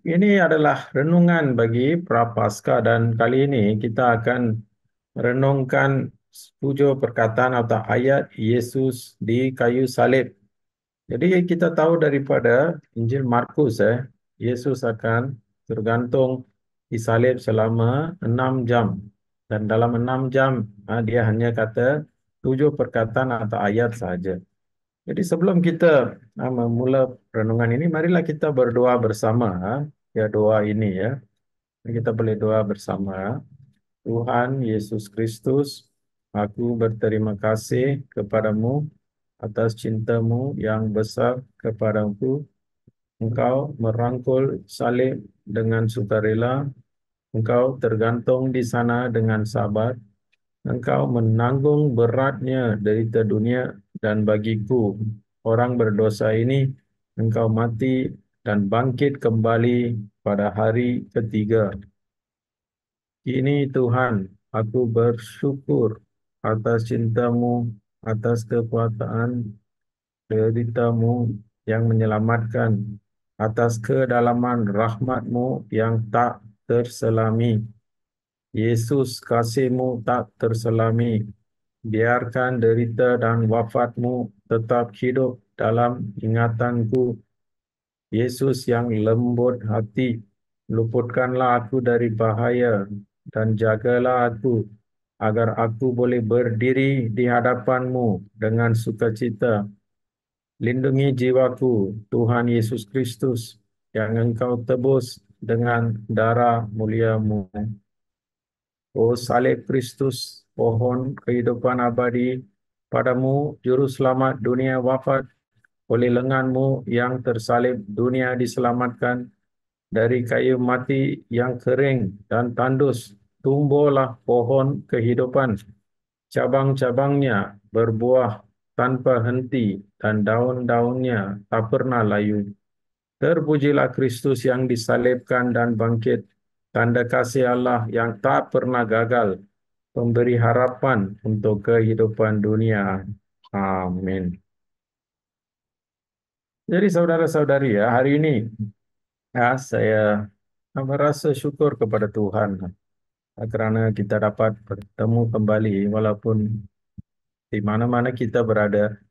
Ini adalah renungan bagi Prapaskah dan kali ini kita akan merenungkan 7 perkataan atau ayat Yesus di kayu salib. Jadi kita tahu daripada Injil Markus Yesus akan tergantung di salib selama 6 jam. Dan dalam 6 jam dia hanya kata 7 perkataan atau ayat sahaja. Jadi sebelum kita memula renungan ini, marilah kita berdoa bersama. Ya doa ini ya. Kita boleh doa bersama. Tuhan Yesus Kristus, aku berterima kasih kepadamu atas cintamu yang besar kepadaku. Engkau merangkul salib dengan sukarela. Engkau tergantung di sana dengan sabar. Engkau menanggung beratnya derita dunia dan bagiku, orang berdosa ini, engkau mati dan bangkit kembali pada hari ketiga. Kini Tuhan, aku bersyukur atas cintamu, atas kekuasaan deritamu yang menyelamatkan, atas kedalaman rahmatmu yang tak terselami. Yesus, kasih-Mu tak terselami. Biarkan derita dan wafatmu tetap hidup dalam ingatanku. Yesus yang lembut hati, luputkanlah aku dari bahaya dan jagalah aku agar aku boleh berdiri di hadapan-Mu dengan sukacita. Lindungi jiwaku, Tuhan Yesus Kristus, yang Engkau tebus dengan darah mulia-Mu. Oh salib Kristus, pohon kehidupan abadi, padamu juru selamat dunia wafat, oleh lenganmu yang tersalib dunia diselamatkan, dari kayu mati yang kering dan tandus, tumbuhlah pohon kehidupan, cabang-cabangnya berbuah tanpa henti dan daun-daunnya tak pernah layu. Terpujilah Kristus yang disalibkan dan bangkit, tanda kasih Allah yang tak pernah gagal, pemberi harapan untuk kehidupan dunia. Amin. Jadi saudara-saudari ya, hari ini saya merasa syukur kepada Tuhan kerana kita dapat bertemu kembali walaupun di mana-mana kita berada.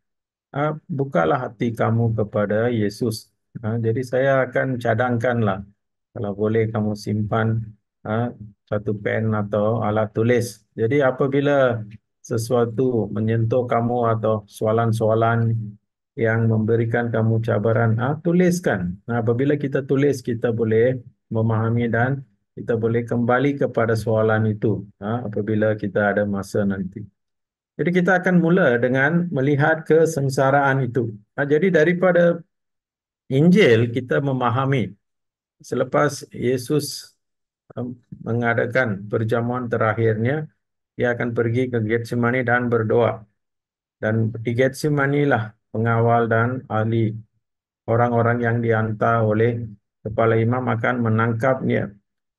Bukalah hati kamu kepada Yesus. Jadi saya akan cadangkanlah, kalau boleh kamu simpan ah, satu pen atau alat tulis. Jadi apabila sesuatu menyentuh kamu atau soalan-soalan yang memberikan kamu cabaran, tuliskan. Apabila kita tulis, kita boleh memahami dan kita boleh kembali kepada soalan itu apabila kita ada masa nanti. Jadi kita akan mula dengan melihat kesengsaraan itu. Jadi daripada Injil kita memahami selepas Yesus mengadakan perjamuan terakhirnya, dia akan pergi ke Getsemani dan berdoa. Dan di Getsemani lah pengawal dan ahli, orang-orang yang dihantar oleh kepala imam akan menangkapnya.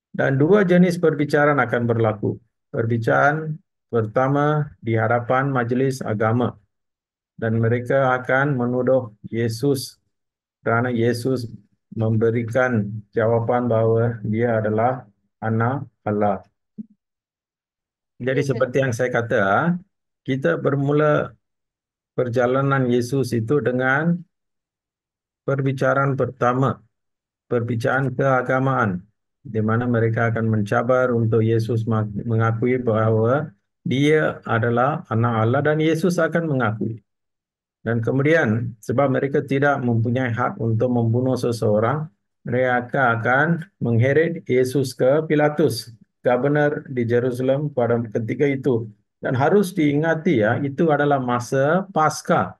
Dan dua jenis perbicaraan akan berlaku. Perbicaraan pertama di hadapan majelis agama. Dan mereka akan menuduh Yesus kerana Yesus memberikan jawapan bahawa dia adalah anak Allah. Jadi seperti yang saya kata, kita bermula perjalanan Yesus itu dengan perbicaraan pertama, perbicaraan keagamaan, di mana mereka akan mencabar untuk Yesus mengakui bahawa dia adalah anak Allah dan Yesus akan mengakui. Dan kemudian, sebab mereka tidak mempunyai hak untuk membunuh seseorang, mereka akan mengheret Yesus ke Pilatus, gubernur di Jerusalem pada ketika itu. Dan harus diingati ya, itu adalah masa Paskah.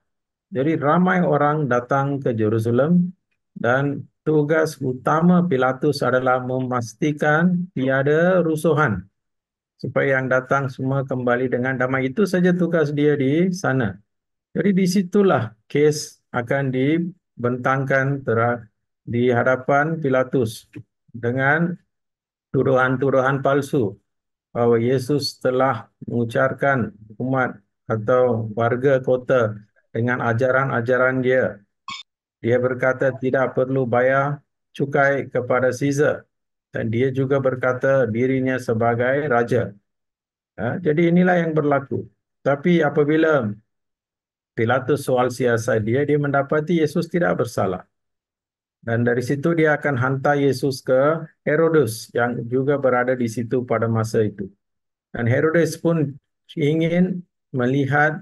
Jadi ramai orang datang ke Jerusalem dan tugas utama Pilatus adalah memastikan tiada rusuhan, supaya yang datang semua kembali dengan damai. Itu saja tugas dia di sana. Jadi disitulah kes akan dibentangkan di hadapan Pilatus dengan tuduhan-tuduhan palsu bahwa Yesus telah mengucarkan umat atau warga kota dengan ajaran-ajaran dia. Dia berkata tidak perlu bayar cukai kepada Caesar. Dan dia juga berkata dirinya sebagai raja. Jadi inilah yang berlaku. Tapi apabila Pilatus soal siasat dia, dia mendapati Yesus tidak bersalah. Dan dari situ dia akan hantar Yesus ke Herodes yang juga berada di situ pada masa itu. Dan Herodes pun ingin melihat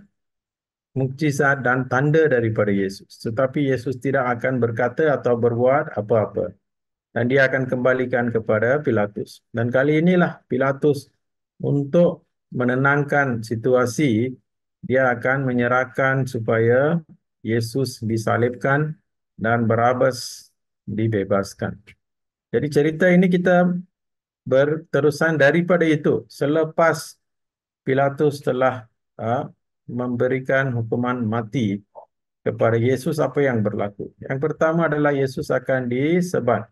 mukjizat dan tanda daripada Yesus. Tetapi Yesus tidak akan berkata atau berbuat apa-apa. Dan dia akan kembalikan kepada Pilatus. Dan kali inilah Pilatus untuk menenangkan situasi, dia akan menyerahkan supaya Yesus disalibkan dan Barabas dibebaskan. Jadi cerita ini kita berterusan daripada itu. Selepas Pilatus telah memberikan hukuman mati kepada Yesus, apa yang berlaku? Yang pertama adalah Yesus akan disebat.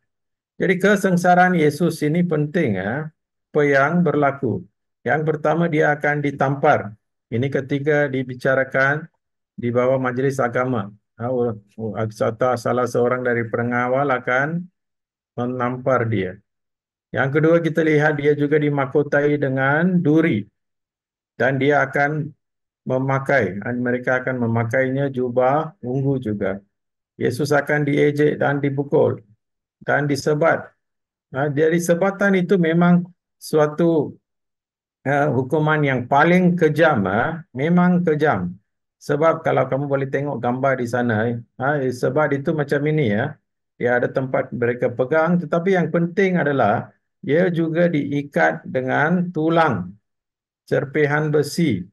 Jadi kesengsaraan Yesus ini penting apa yang berlaku. Yang pertama dia akan ditampar. Ini ketika dibicarakan di bawah majelis agama. Salah seorang dari pengawal akan menampar dia. Yang kedua kita lihat dia juga dimahkotai dengan duri. Dan dia akan mereka akan memakainya jubah ungu juga. Yesus akan diejek dan dipukul dan disebat. Dari sebatan itu memang suatu hukuman yang paling kejam, memang kejam. Sebab kalau kamu boleh tengok gambar di sana, sebat itu macam ini ya. Dia ada tempat mereka pegang, tetapi yang penting adalah dia juga diikat dengan tulang, serpihan besi.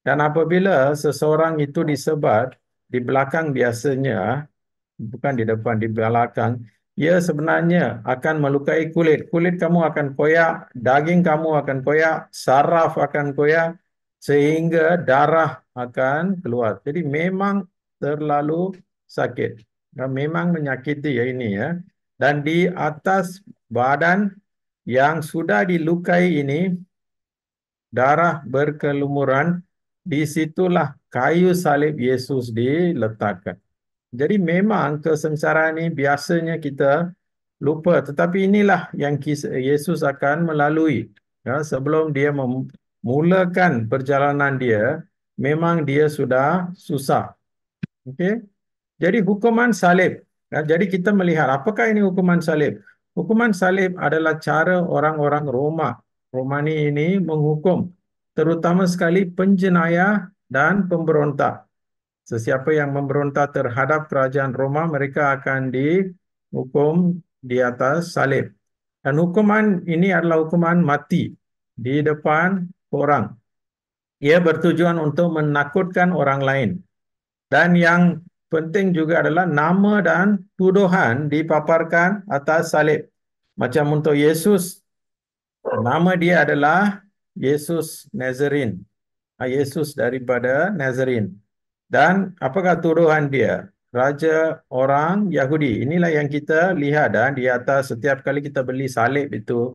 Dan apabila seseorang itu disebat, di belakang biasanya bukan di depan, di belakang, ia sebenarnya akan melukai kulit. Kulit kamu akan koyak, daging kamu akan koyak, saraf akan koyak, sehingga darah akan keluar. Jadi memang terlalu sakit. Dan memang menyakiti ya ini ya. Dan di atas badan yang sudah dilukai ini, darah berkelumuran, disitulah kayu salib Yesus diletakkan. Jadi memang kesengsaraan ini biasanya kita lupa. Tetapi inilah yang Yesus akan melalui. Sebelum dia memulakan perjalanan dia, memang dia sudah susah. Okey. Jadi hukuman salib. Jadi kita melihat apakah ini hukuman salib? Hukuman salib adalah cara orang-orang Romani ini menghukum terutama sekali penjenayah dan pemberontak. Sesiapa yang memberontak terhadap kerajaan Roma, mereka akan dihukum di atas salib. Dan hukuman ini adalah hukuman mati di depan orang. Ia bertujuan untuk menakutkan orang lain. Dan yang penting juga adalah nama dan tuduhan dipaparkan atas salib. Macam untuk Yesus, nama dia adalah Yesus Nazarin. Yesus daripada Nazarin. Dan apakah tuduhan dia? Raja orang Yahudi. Inilah yang kita lihat di atas setiap kali kita beli salib itu.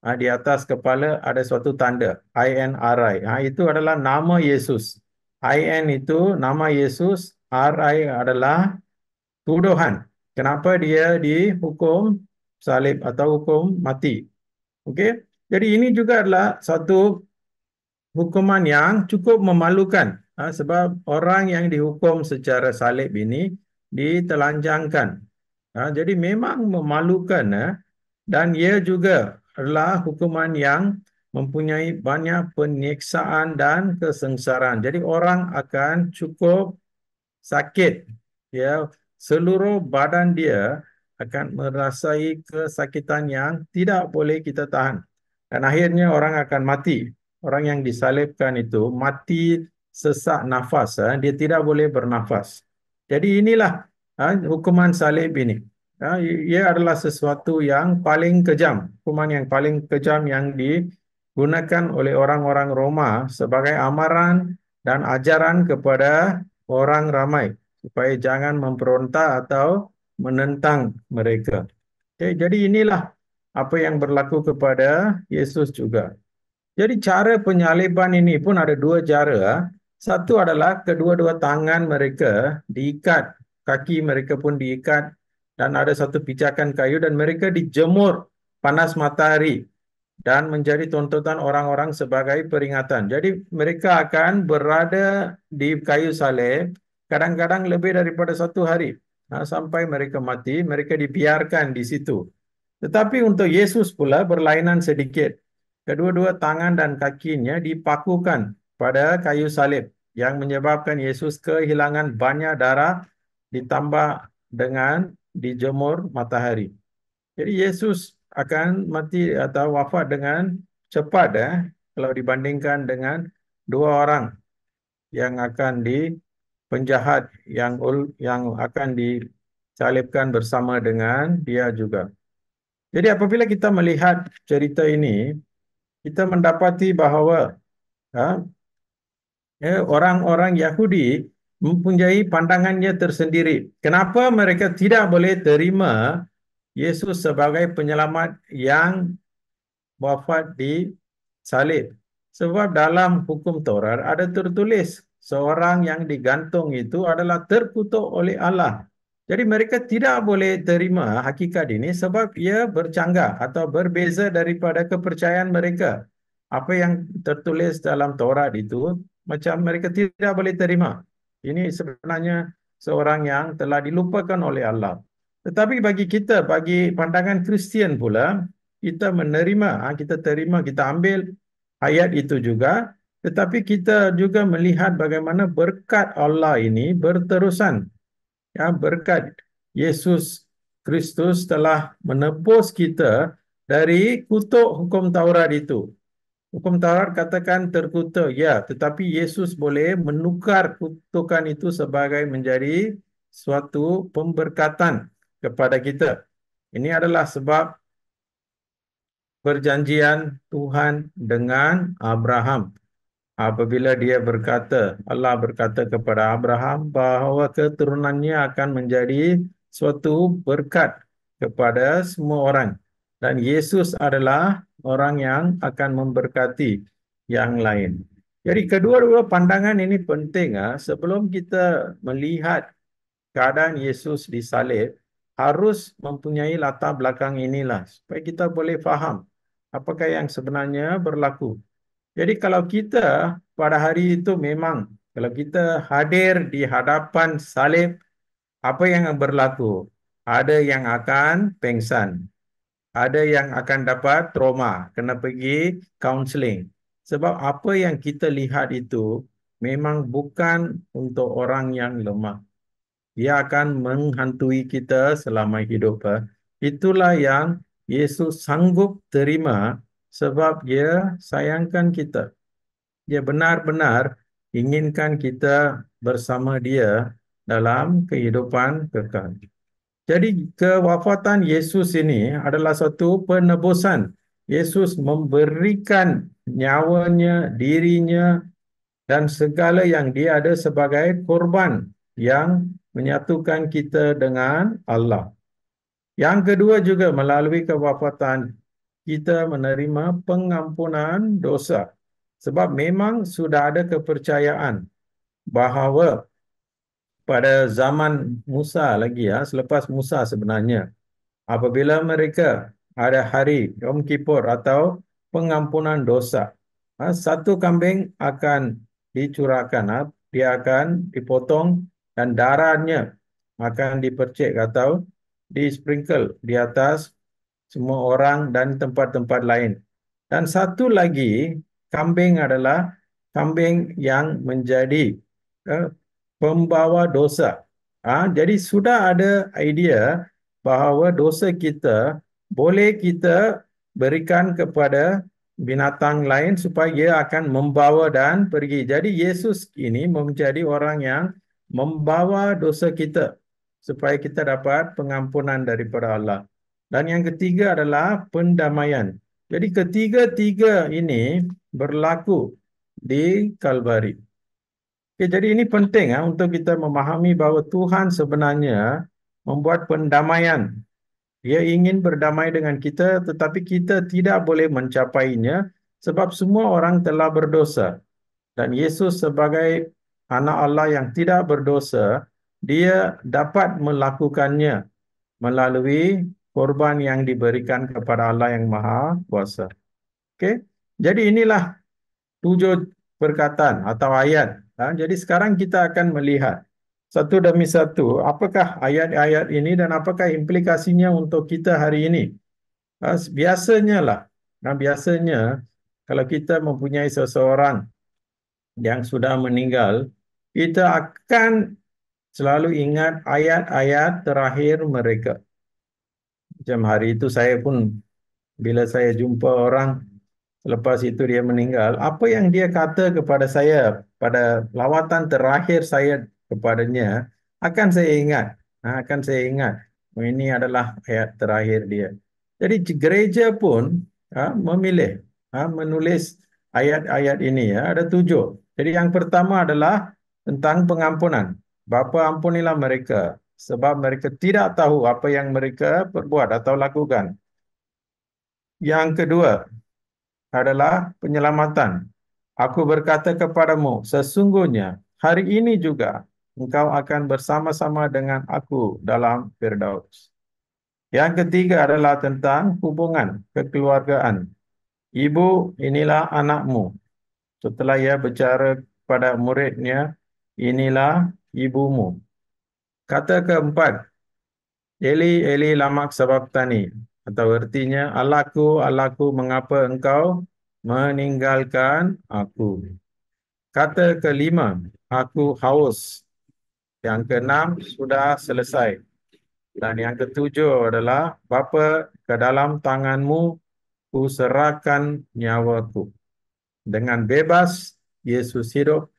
Di atas kepala ada suatu tanda. INRI. Itu adalah nama Yesus. IN itu nama Yesus. RI adalah tuduhan. Kenapa dia dihukum salib atau hukum mati. Okey. Jadi ini juga adalah satu hukuman yang cukup memalukan. Sebab orang yang dihukum secara salib ini ditelanjangkan. Jadi memang memalukan. Dan ia juga adalah hukuman yang mempunyai banyak penyiksaan dan kesengsaraan. Jadi orang akan cukup sakit. Ya, seluruh badan dia akan merasai kesakitan yang tidak boleh kita tahan. Dan akhirnya orang akan mati. Orang yang disalibkan itu mati sesak nafas. Dia tidak boleh bernafas. Jadi inilah hukuman salib ini. Ia adalah sesuatu yang paling kejam. Hukuman yang paling kejam yang digunakan oleh orang-orang Roma sebagai amaran dan ajaran kepada orang ramai. Supaya jangan memberontak atau menentang mereka. Okay, jadi inilah apa yang berlaku kepada Yesus juga. Jadi cara penyaliban ini pun ada dua cara. Satu adalah kedua-dua tangan mereka diikat, kaki mereka pun diikat dan ada satu pijakan kayu dan mereka dijemur panas matahari dan menjadi tontonan orang-orang sebagai peringatan. Jadi mereka akan berada di kayu salib kadang-kadang lebih daripada 1 hari. Nah, sampai mereka mati, mereka dibiarkan di situ. Tetapi untuk Yesus pula berlainan sedikit. Kedua-dua tangan dan kakinya dipakukan pada kayu salib yang menyebabkan Yesus kehilangan banyak darah ditambah dengan dijemur matahari. Jadi Yesus akan mati atau wafat dengan cepat kalau dibandingkan dengan dua orang yang akan di penjahat yang akan disalibkan bersama dengan dia juga. Jadi apabila kita melihat cerita ini, kita mendapati bahawa ha, orang-orang Yahudi mempunyai pandangannya tersendiri. Kenapa mereka tidak boleh terima Yesus sebagai penyelamat yang wafat di salib? Sebab dalam hukum Taurat ada tertulis seorang yang digantung itu adalah terkutuk oleh Allah. Jadi mereka tidak boleh terima hakikat ini sebab ia bercanggah atau berbeza daripada kepercayaan mereka. Apa yang tertulis dalam Taurat itu macam mereka tidak boleh terima. Ini sebenarnya seorang yang telah dilupakan oleh Allah. Tetapi bagi kita, bagi pandangan Kristian pula, kita menerima, kita terima, kita ambil ayat itu juga, tetapi kita juga melihat bagaimana berkat Allah ini berterusan. Ya, berkat Yesus Kristus telah menebus kita dari kutuk hukum Taurat itu. Hukum Taurat katakan terkutuk, ya, tetapi Yesus boleh menukar kutukan itu sebagai menjadi suatu pemberkatan kepada kita. Ini adalah sebab perjanjian Tuhan dengan Abraham. Apabila dia berkata, Allah berkata kepada Abraham bahawa keturunannya akan menjadi suatu berkat kepada semua orang. Dan Yesus adalah orang yang akan memberkati yang lain. Jadi kedua-dua pandangan ini penting. Sebelum kita melihat keadaan Yesus disalib, harus mempunyai latar belakang inilah supaya kita boleh faham apakah yang sebenarnya berlaku. Jadi kalau kita pada hari itu memang, kalau kita hadir di hadapan salib, apa yang berlaku? Ada yang akan pengsan, ada yang akan dapat trauma, kena pergi counseling. Sebab apa yang kita lihat itu memang bukan untuk orang yang lemah. Dia akan menghantui kita selama hidup. Itulah yang Yesus sanggup terima sebab dia sayangkan kita. Dia benar-benar inginkan kita bersama dia dalam kehidupan kekal. Jadi kewafatan Yesus ini adalah satu penebusan. Yesus memberikan nyawanya, dirinya, dan segala yang dia ada sebagai korban yang menyatukan kita dengan Allah. Yang kedua juga melalui kewafatan kita menerima pengampunan dosa. Sebab memang sudah ada kepercayaan bahawa pada zaman Musa lagi selepas Musa sebenarnya, apabila mereka ada hari Yom Kippur atau pengampunan dosa, satu kambing akan dicurahkan, dia akan dipotong dan darahnya akan dipercik atau disprinkle di atas semua orang dan tempat-tempat lain. Dan satu lagi, kambing adalah kambing yang menjadi eh, pembawa dosa. Jadi sudah ada idea bahawa dosa kita boleh kita berikan kepada binatang lain supaya ia akan membawa dan pergi. Jadi Yesus ini menjadi orang yang membawa dosa kita supaya kita dapat pengampunan daripada Allah. Dan yang ketiga adalah pendamaian. Jadi ketiga-tiga ini berlaku di Kalvari. Okay, jadi ini penting untuk kita memahami bahawa Tuhan sebenarnya membuat pendamaian. Dia ingin berdamai dengan kita, tetapi kita tidak boleh mencapainya sebab semua orang telah berdosa. Dan Yesus sebagai anak Allah yang tidak berdosa, dia dapat melakukannya melalui korban yang diberikan kepada Allah yang Maha Kuasa. Okey. Jadi inilah 7 perkataan atau ayat. Jadi sekarang kita akan melihat satu demi satu apakah ayat-ayat ini dan apakah implikasinya untuk kita hari ini. Biasanya lah, biasanya kalau kita mempunyai seseorang yang sudah meninggal, kita akan selalu ingat ayat-ayat terakhir mereka. Macam hari itu saya pun bila saya jumpa orang selepas itu dia meninggal, apa yang dia kata kepada saya pada lawatan terakhir saya kepadanya akan saya ingat. Akan saya ingat. Ini adalah ayat terakhir dia. Jadi gereja pun memilih menulis ayat-ayat ini ya. Ada 7. Jadi yang pertama adalah tentang pengampunan. Bapa ampunilah mereka sebab mereka tidak tahu apa yang mereka perbuat atau lakukan. Yang kedua adalah penyelamatan. Aku berkata kepadamu, sesungguhnya hari ini juga engkau akan bersama-sama dengan aku dalam Firdaus. Yang ketiga adalah tentang hubungan kekeluargaan. Ibu, inilah anakmu. Setelah ia bicara kepada muridnya, inilah ibumu. Kata keempat, Eli, Eli lamak sabachthani. Atau artinya, Allahku, Allahku, mengapa engkau meninggalkan aku? Kata kelima, aku haus. Yang keenam, sudah selesai. Dan yang ketujuh adalah, Bapa, ke dalam tanganmu ku serahkan nyawaku. Dengan bebas, Yesus hidup.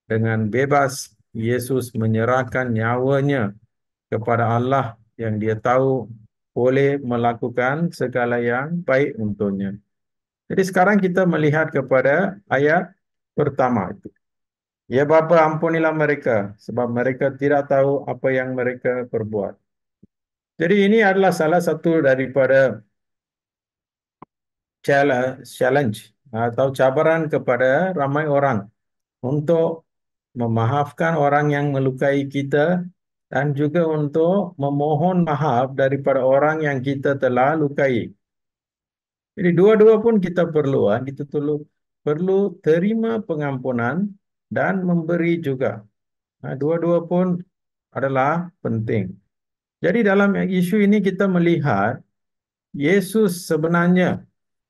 Dengan bebas, Yesus menyerahkan nyawanya kepada Allah yang dia tahu boleh melakukan segala yang baik untuknya. Jadi sekarang kita melihat kepada ayat pertama itu. Ya Bapa, ampunilah mereka sebab mereka tidak tahu apa yang mereka perbuat. Jadi ini adalah salah satu daripada challenge atau cabaran kepada ramai orang untuk memaafkan orang yang melukai kita dan juga untuk memohon maaf daripada orang yang kita telah lukai. Jadi dua-dua pun kita perlu, kita perlu terima pengampunan dan memberi juga. Dua-dua pun adalah penting. Jadi dalam isu ini kita melihat Yesus sebenarnya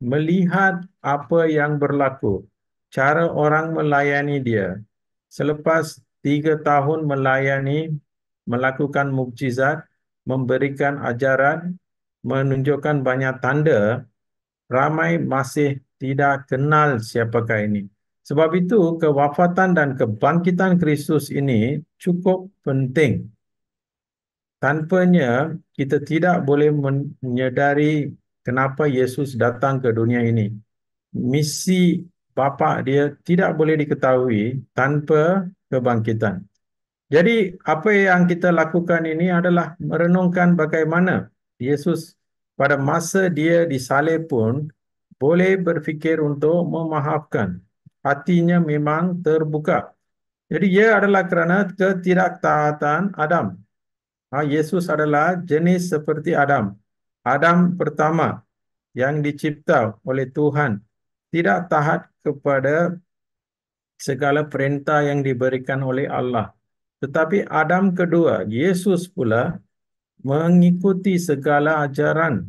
melihat apa yang berlaku, cara orang melayani dia. Selepas 3 tahun melayani, melakukan mukjizat, memberikan ajaran, menunjukkan banyak tanda, ramai masih tidak kenal siapakah ini. Sebab itu kewafatan dan kebangkitan Kristus ini cukup penting. Tanpanya kita tidak boleh menyedari kenapa Yesus datang ke dunia ini. Misi Bapa dia tidak boleh diketahui tanpa kebangkitan. Jadi apa yang kita lakukan ini adalah merenungkan bagaimana Yesus pada masa dia disalib pun boleh berfikir untuk memaafkan. Hatinya memang terbuka. Jadi ia adalah kerana ketidaktaatan Adam. Yesus adalah jenis seperti Adam. Adam pertama yang dicipta oleh Tuhan tidak taat kepada segala perintah yang diberikan oleh Allah. Tetapi Adam kedua, Yesus pula mengikuti segala ajaran,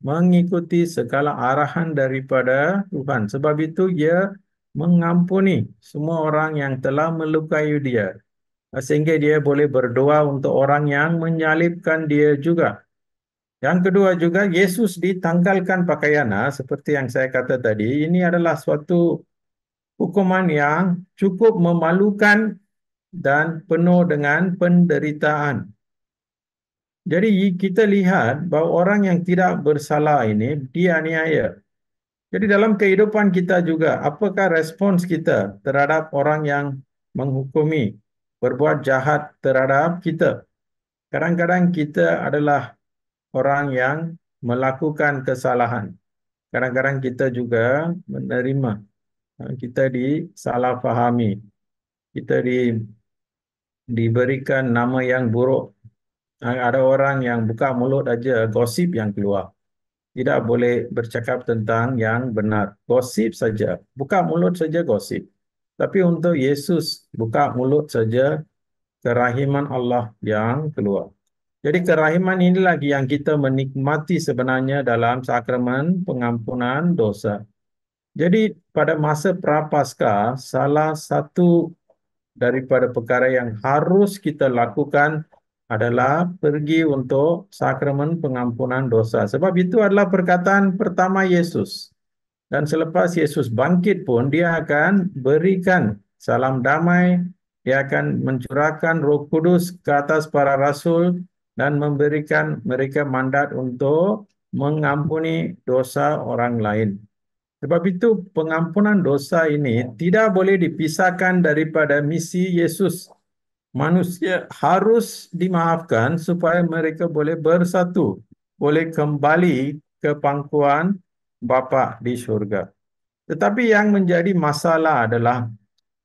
mengikuti segala arahan daripada Tuhan. Sebab itu ia mengampuni semua orang yang telah melukai dia. Sehingga dia boleh berdoa untuk orang yang menyalibkan dia juga. Yang kedua juga, Yesus ditanggalkan pakaian. Seperti yang saya kata tadi, ini adalah suatu hukuman yang cukup memalukan dan penuh dengan penderitaan. Jadi kita lihat bahawa orang yang tidak bersalah ini dianiaya. Jadi dalam kehidupan kita juga, apakah respons kita terhadap orang yang menghukumi, berbuat jahat terhadap kita? Kadang-kadang kita adalah orang yang melakukan kesalahan. Kadang-kadang kita juga menerima. Kita disalahfahami. Kita diberikan nama yang buruk. Ada orang yang buka mulut aja, gosip yang keluar. Tidak boleh bercakap tentang yang benar. Gosip saja. Buka mulut saja gosip. Tapi untuk Yesus, buka mulut saja kerahiman Allah yang keluar. Jadi kerahiman ini lagi yang kita menikmati sebenarnya dalam sakramen pengampunan dosa. Jadi pada masa Prapaskah, salah satu daripada perkara yang harus kita lakukan adalah pergi untuk sakramen pengampunan dosa. Sebab itu adalah perkataan pertama Yesus. Dan selepas Yesus bangkit pun, dia akan berikan salam damai, dia akan mencurahkan Roh Kudus ke atas para rasul dan memberikan mereka mandat untuk mengampuni dosa orang lain. Sebab itu pengampunan dosa ini tidak boleh dipisahkan daripada misi Yesus. Manusia harus dimaafkan supaya mereka boleh bersatu, boleh kembali ke pangkuan Bapa di surga. Tetapi yang menjadi masalah adalah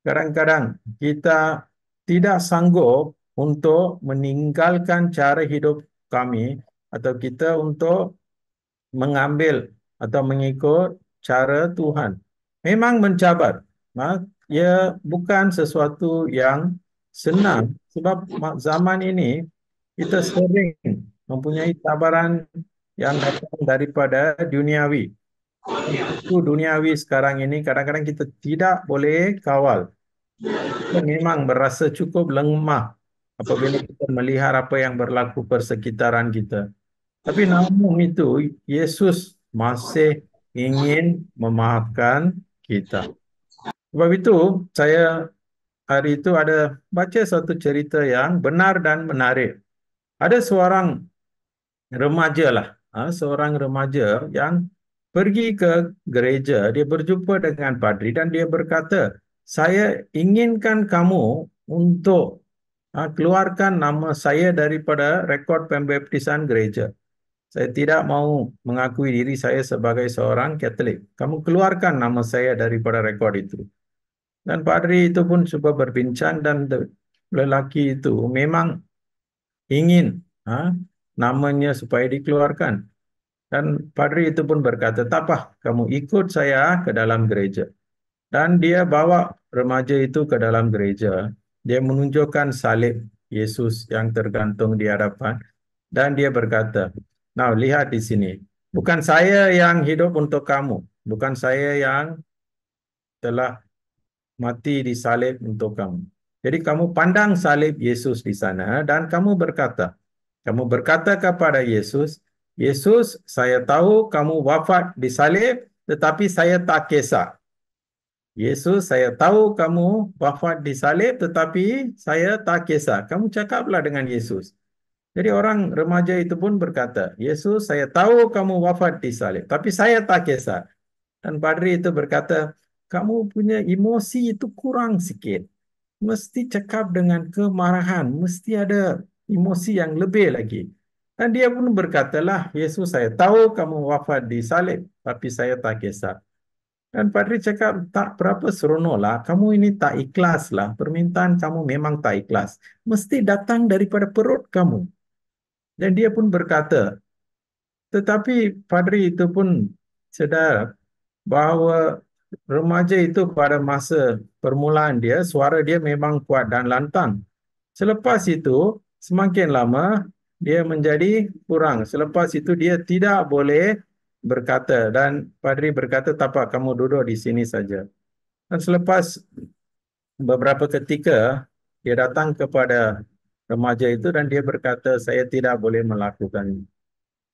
kadang-kadang kita tidak sanggup untuk meninggalkan cara hidup kami atau kita untuk mengambil atau mengikut cara Tuhan. Memang mencabar. Ya bukan sesuatu yang senang sebab zaman ini kita sering mempunyai cabaran yang datang daripada duniawi. Itu duniawi sekarang ini kadang-kadang kita tidak boleh kawal. Kita memang merasa cukup lemah apabila kita melihat apa yang berlaku persekitaran kita. Tapi namun itu, Yesus masih ingin memaafkan kita. Sebab itu, saya hari itu ada baca satu cerita yang benar dan menarik. Ada seorang remaja lah, seorang remaja yang pergi ke gereja, dia berjumpa dengan padri dan dia berkata, saya inginkan kamu untuk keluarkan nama saya daripada rekod pembaptisan gereja. Saya tidak mau mengakui diri saya sebagai seorang Katolik. Kamu keluarkan nama saya daripada rekod itu. Dan padri itu pun cuba berbincang dan lelaki itu memang ingin namanya supaya dikeluarkan. Dan padri itu pun berkata, tak apa, kamu ikut saya ke dalam gereja. Dan dia bawa remaja itu ke dalam gereja. Dia menunjukkan salib Yesus yang tergantung di hadapan. Dan dia berkata, nah lihat di sini. Bukan saya yang hidup untuk kamu. Bukan saya yang telah mati disalib untuk kamu. Jadi kamu pandang salib Yesus di sana dan kamu berkata kepada Yesus, Yesus, saya tahu kamu wafat disalib, tetapi saya tak kisah. Yesus, saya tahu kamu wafat disalib, tetapi saya tak kisah. Kamu cakaplah dengan Yesus. Jadi orang remaja itu pun berkata, Yesus, saya tahu kamu wafat disalib, tapi saya tak kisah. Dan padri itu berkata, kamu punya emosi itu kurang sikit. Mesti cakap dengan kemarahan, mesti ada emosi yang lebih lagi. Dan dia pun berkatalah, Yesus, saya tahu kamu wafat disalib, tapi saya tak kisah. Dan padri cakap, tak berapa seronok lah, kamu ini tak ikhlas lah, permintaan kamu memang tak ikhlas. Mesti datang daripada perut kamu. Dan dia pun berkata, tetapi padri itu pun sedar bahawa remaja itu pada masa permulaan dia, suara dia memang kuat dan lantang. Selepas itu, semakin lama dia menjadi kurang. Selepas itu dia tidak boleh berkata dan padri berkata, tak apa, kamu duduk di sini saja. Dan selepas beberapa ketika, dia datang kepada remaja itu dan dia berkata, saya tidak boleh melakukan ini.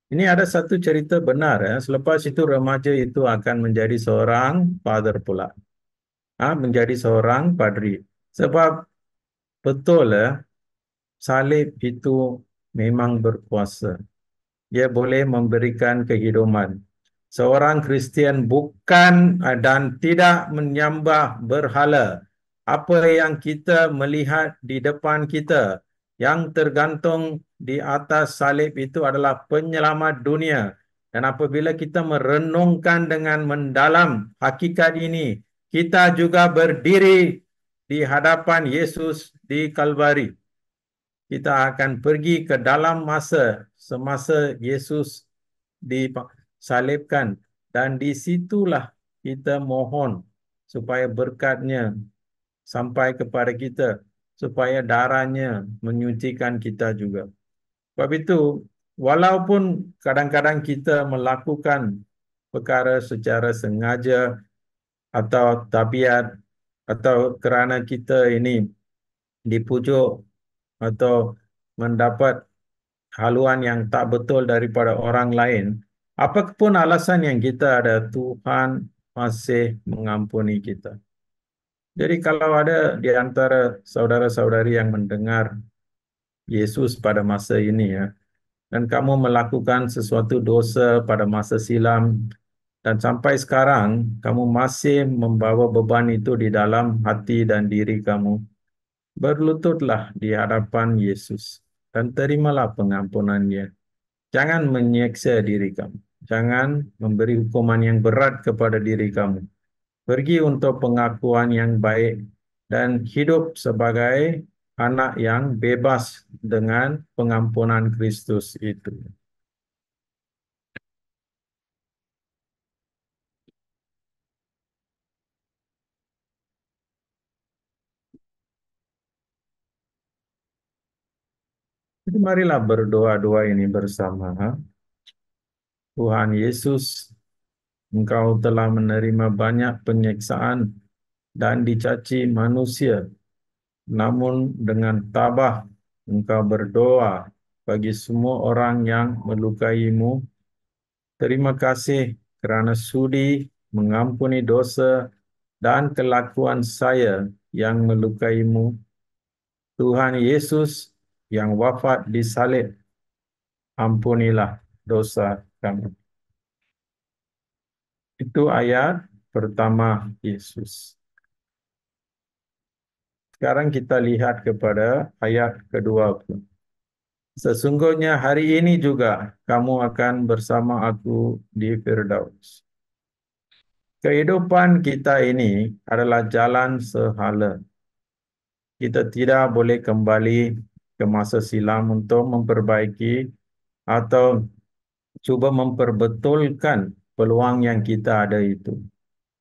Ini ada satu cerita benar ya. Selepas itu remaja itu akan menjadi seorang father pula. Menjadi seorang padri. Sebab betul ya, salib itu memang berkuasa. Dia boleh memberikan kehidupan. Seorang Kristian bukan dan tidak menyembah berhala. Apa yang kita melihat di depan kita, yang tergantung di atas salib itu adalah penyelamat dunia. Dan apabila kita merenungkan dengan mendalam hakikat ini, kita juga berdiri di hadapan Yesus di Kalvari. kita akan pergi ke dalam semasa Yesus disalibkan, dan disitulah kita mohon supaya berkatnya sampai kepada kita, supaya darahnya menyucikan kita juga. Sebab itu, walaupun kadang-kadang kita melakukan perkara secara sengaja atau tabiat, atau kerana kita ini dipujuk atau mendapat haluan yang tak betul daripada orang lain, apapun alasan yang kita ada, Tuhan masih mengampuni kita. Jadi kalau ada di antara saudara-saudari yang mendengar Yesus pada masa ini ya, dan kamu melakukan sesuatu dosa pada masa silam, dan sampai sekarang kamu masih membawa beban itu di dalam hati dan diri kamu, berlututlah di hadapan Yesus dan terimalah pengampunannya. Jangan menyiksa diri kamu. Jangan memberi hukuman yang berat kepada diri kamu. Pergi untuk pengakuan yang baik dan hidup sebagai anak yang bebas dengan pengampunan Kristus itu. Jadi marilah berdoa-doa ini bersama. Tuhan Yesus, Engkau telah menerima banyak penyiksaan dan dicaci manusia. Namun dengan tabah Engkau berdoa bagi semua orang yang melukaimu. Terima kasih kerana sudi mengampuni dosa dan kelakuan saya yang melukaimu. Tuhan Yesus yang wafat di salib, ampunilah dosa kami. Itu ayat pertama Yesus. Sekarang kita lihat kepada ayat kedua. Sesungguhnya hari ini juga kamu akan bersama aku di Firdaus. Kehidupan kita ini adalah jalan sehala. Kita tidak boleh kembali ke masa silam untuk memperbaiki atau cuba memperbetulkan peluang yang kita ada itu.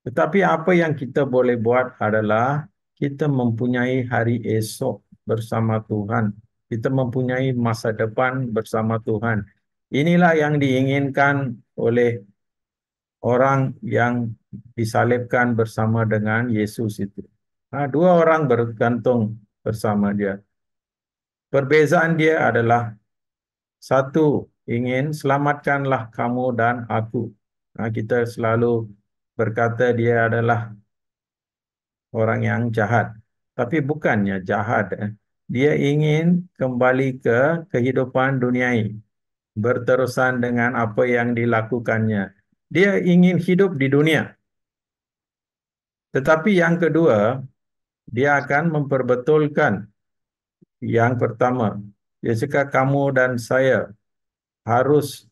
Tetapi apa yang kita boleh buat adalah kita mempunyai hari esok bersama Tuhan. Kita mempunyai masa depan bersama Tuhan. Inilah yang diinginkan oleh orang yang disalibkan bersama dengan Yesus itu. Nah, dua orang bergantung bersama dia. Perbezaan dia adalah satu, ingin selamatkanlah kamu dan aku. Nah, kita selalu berkata dia adalah orang yang jahat. Tapi bukannya jahat. Dia ingin kembali ke kehidupan duniai, berterusan dengan apa yang dilakukannya. Dia ingin hidup di dunia. Tetapi yang kedua, dia akan memperbetulkan yang pertama. Dia cakap kamu dan saya harus,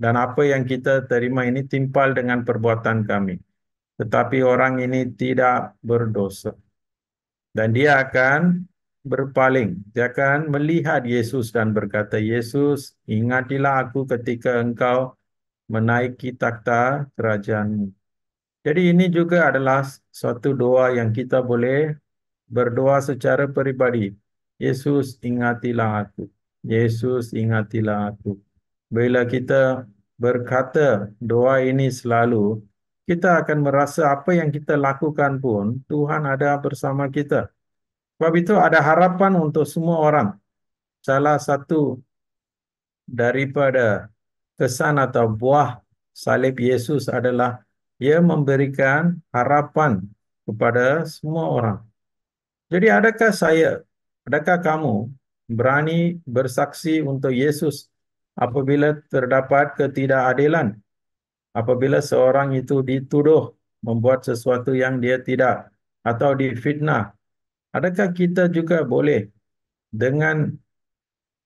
dan apa yang kita terima ini timpal dengan perbuatan kami. Tetapi orang ini tidak berdosa. Dan dia akan berpaling. Dia akan melihat Yesus dan berkata, Yesus, ingatilah aku ketika engkau menaiki takhta kerajaanmu. Jadi ini juga adalah suatu doa yang kita boleh berdoa secara peribadi. Yesus, ingatilah aku. Yesus, ingatilah aku. Bila kita berkata doa ini selalu, kita akan merasa apa yang kita lakukan pun, Tuhan ada bersama kita. Sebab itu ada harapan untuk semua orang. Salah satu daripada kesan atau buah salib Yesus adalah ia memberikan harapan kepada semua orang. Jadi adakah kamu berani bersaksi untuk Yesus apabila terdapat ketidakadilan? Apabila seorang itu dituduh membuat sesuatu yang dia tidak, atau difitnah, adakah kita juga boleh dengan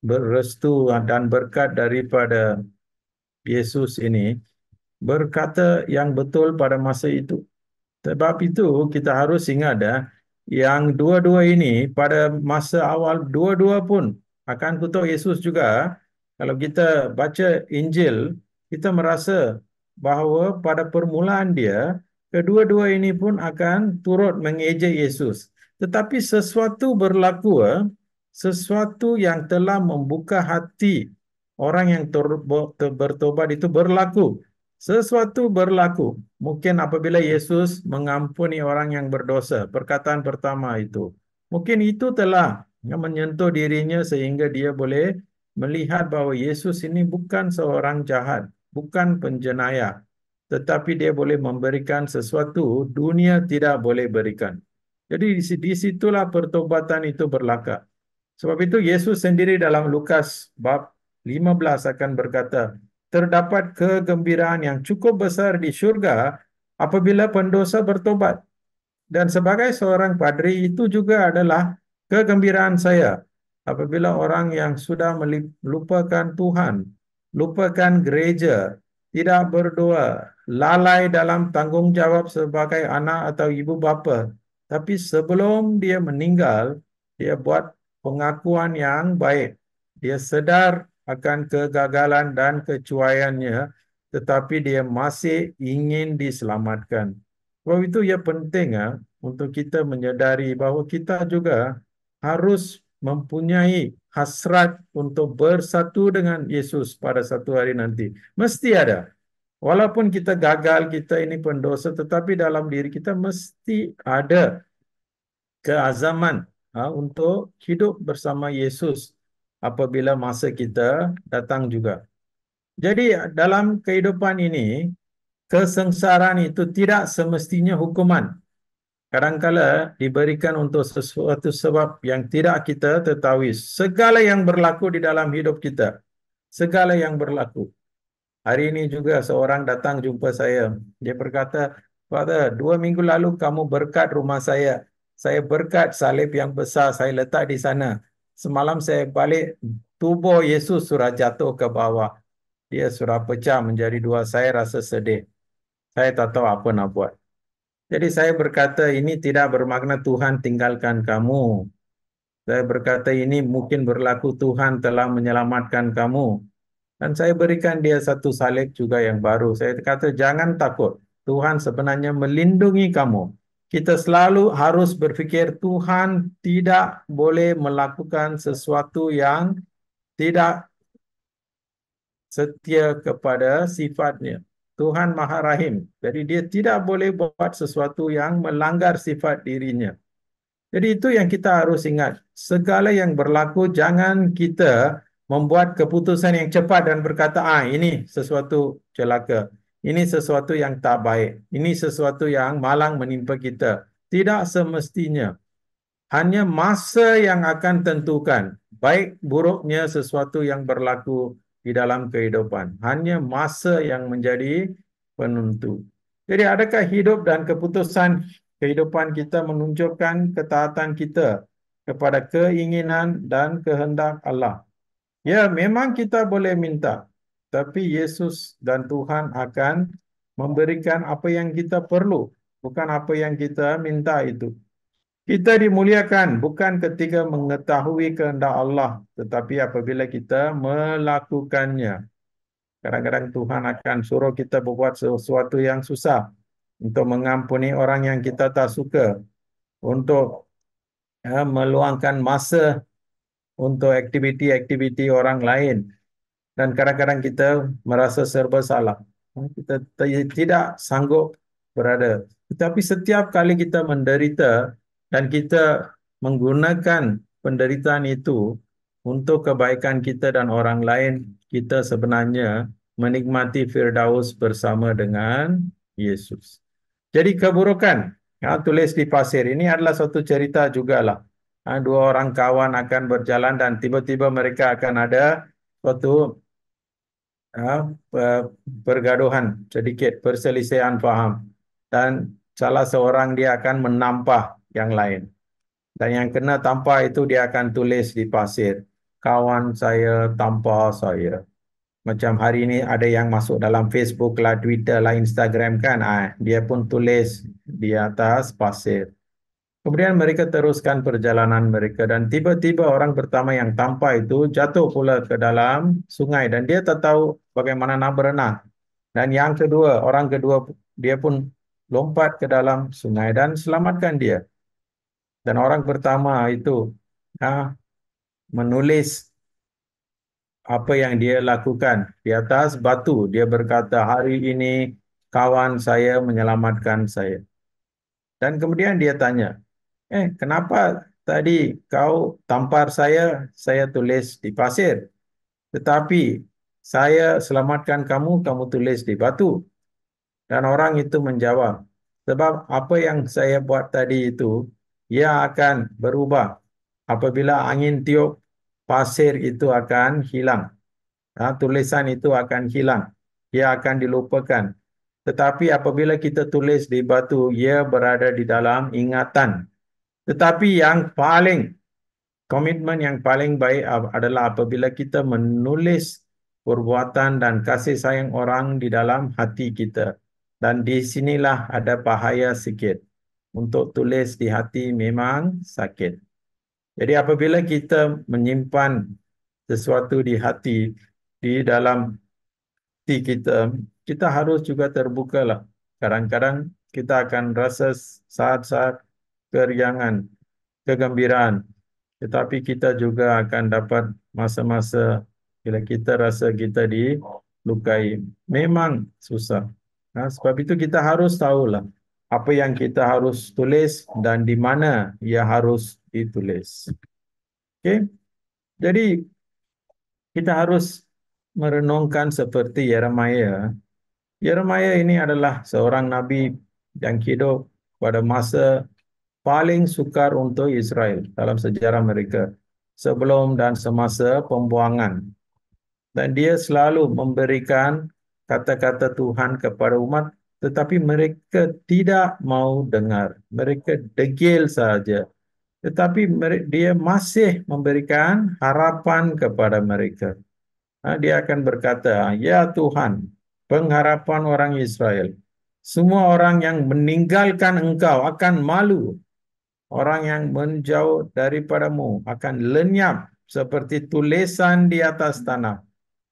berestu dan berkat daripada Yesus ini berkata yang betul pada masa itu? Sebab itu kita harus ingat yang dua-dua ini pada masa awal dua-dua pun akan kutuk Yesus juga. Kalau kita baca Injil, kita merasa bahawa pada permulaan dia, kedua-dua ini pun akan turut mengejek Yesus. Tetapi sesuatu berlaku, sesuatu yang telah membuka hati orang yang bertobat itu berlaku. Sesuatu berlaku. Mungkin apabila Yesus mengampuni orang yang berdosa. Perkataan pertama itu. Mungkin itu telah menyentuh dirinya sehingga dia boleh melihat bahwa Yesus ini bukan seorang jahat, bukan penjenayah, tetapi dia boleh memberikan sesuatu dunia tidak boleh berikan. Jadi di situlah pertobatan itu berlaku. Sebab itu Yesus sendiri dalam Lukas bab 15 akan berkata, terdapat kegembiraan yang cukup besar di syurga apabila pendosa bertobat. Dan sebagai seorang padri itu juga adalah kegembiraan saya apabila orang yang sudah melupakan Tuhan, lupakan gereja, tidak berdoa, lalai dalam tanggung jawab sebagai anak atau ibu bapa. Tapi sebelum dia meninggal, dia buat pengakuan yang baik. Dia sedar akan kegagalan dan kecuaiannya, tetapi dia masih ingin diselamatkan. Sebab itu ia penting untuk kita menyadari bahawa kita juga harus mempunyai hasrat untuk bersatu dengan Yesus pada satu hari nanti. Mesti ada. Walaupun kita gagal, kita ini pendosa, tetapi dalam diri kita mesti ada keazaman untuk hidup bersama Yesus apabila masa kita datang juga. Jadi dalam kehidupan ini, kesengsaraan itu tidak semestinya hukuman. Kadangkala diberikan untuk sesuatu sebab yang tidak kita ketahui. Segala yang berlaku di dalam hidup kita. Segala yang berlaku. Hari ini juga seorang datang jumpa saya. Dia berkata, Father, 2 minggu lalu kamu berkat rumah saya. Saya berkat salib yang besar, saya letak di sana. Semalam saya balik, tubuh Yesus sudah jatuh ke bawah. Dia sudah pecah menjadi dua. Saya rasa sedih. Saya tak tahu apa nak buat. Jadi saya berkata ini tidak bermakna Tuhan tinggalkan kamu. Saya berkata ini mungkin berlaku Tuhan telah menyelamatkan kamu. Dan saya berikan dia satu salib juga yang baru. Saya kata jangan takut. Tuhan sebenarnya melindungi kamu. Kita selalu harus berfikir Tuhan tidak boleh melakukan sesuatu yang tidak setia kepada sifatnya. Tuhan Maha Rahim. Jadi dia tidak boleh buat sesuatu yang melanggar sifat dirinya. Jadi itu yang kita harus ingat. Segala yang berlaku jangan kita membuat keputusan yang cepat dan berkata, ini sesuatu celaka. Ini sesuatu yang tak baik. Ini sesuatu yang malang menimpa kita. Tidak semestinya. Hanya masa yang akan tentukan baik buruknya sesuatu yang berlaku di dalam kehidupan. Hanya masa yang menjadi penentu. Jadi adakah hidup dan keputusan kehidupan kita menunjukkan ketaatan kita kepada keinginan dan kehendak Allah? Ya, memang kita boleh minta, tapi Yesus dan Tuhan akan memberikan apa yang kita perlu, bukan apa yang kita minta itu. Kita dimuliakan bukan ketika mengetahui kehendak Allah, tetapi apabila kita melakukannya. Kadang-kadang Tuhan akan suruh kita berbuat sesuatu yang susah untuk mengampuni orang yang kita tak suka, untuk meluangkan masa untuk aktiviti-aktiviti orang lain. Dan kadang-kadang kita merasa serba salah. Kita tidak sanggup berada. Tetapi setiap kali kita menderita dan kita menggunakan penderitaan itu untuk kebaikan kita dan orang lain, kita sebenarnya menikmati Firdaus bersama dengan Yesus. Jadi keburukan, tulis di pasir. Ini adalah suatu cerita jugalah. Dua orang kawan akan berjalan dan tiba-tiba mereka akan ada suatu pergaduhan sedikit, perselisihan paham. Dan salah seorang dia akan menampar yang lain. Dan yang kena tampar itu dia akan tulis di pasir. Kawan saya tampar saya. Macam hari ini ada yang masuk dalam Facebook lah, Twitter lah, Instagram kan. Dia pun tulis di atas pasir. Kemudian mereka teruskan perjalanan mereka dan tiba-tiba orang pertama yang tampak itu jatuh pula ke dalam sungai dan dia tak tahu bagaimana nak berenang. Dan yang kedua, orang kedua dia pun lompat ke dalam sungai dan selamatkan dia. Dan orang pertama itu menulis apa yang dia lakukan di atas batu. Dia berkata, hari ini kawan saya menyelamatkan saya. Dan kemudian dia tanya, kenapa tadi kau tampar saya tulis di pasir. Tetapi saya selamatkan kamu, kamu tulis di batu. Dan orang itu menjawab, sebab apa yang saya buat tadi itu, ia akan berubah. Apabila angin tiup, pasir itu akan hilang. Tulisan itu akan hilang. Ia akan dilupakan. Tetapi apabila kita tulis di batu, ia berada di dalam ingatan. Tetapi yang paling komitmen yang paling baik adalah apabila kita menulis perbuatan dan kasih sayang orang di dalam hati kita. Dan di sinilah ada bahaya sikit. Untuk tulis di hati memang sakit. Jadi apabila kita menyimpan sesuatu di hati, di dalam hati kita, kita harus juga terbuka lah. Kadang-kadang kita akan rasa saat-saat keriangan, kegembiraan. Tetapi kita juga akan dapat masa-masa bila kita rasa kita dilukai. Memang susah. Sebab itu kita harus tahulah apa yang kita harus tulis dan di mana ia harus ditulis. Okey. Jadi kita harus merenungkan seperti Yeremia. Yeremia ini adalah seorang nabi yang hidup pada masa paling sukar untuk Israel dalam sejarah mereka sebelum dan semasa pembuangan. Dan dia selalu memberikan kata-kata Tuhan kepada umat, tetapi mereka tidak mau dengar. Mereka degil saja. Tetapi dia masih memberikan harapan kepada mereka. Dia akan berkata, ya Tuhan, pengharapan orang Israel. Semua orang yang meninggalkan engkau akan malu. Orang yang menjauh daripadamu akan lenyap seperti tulisan di atas tanah.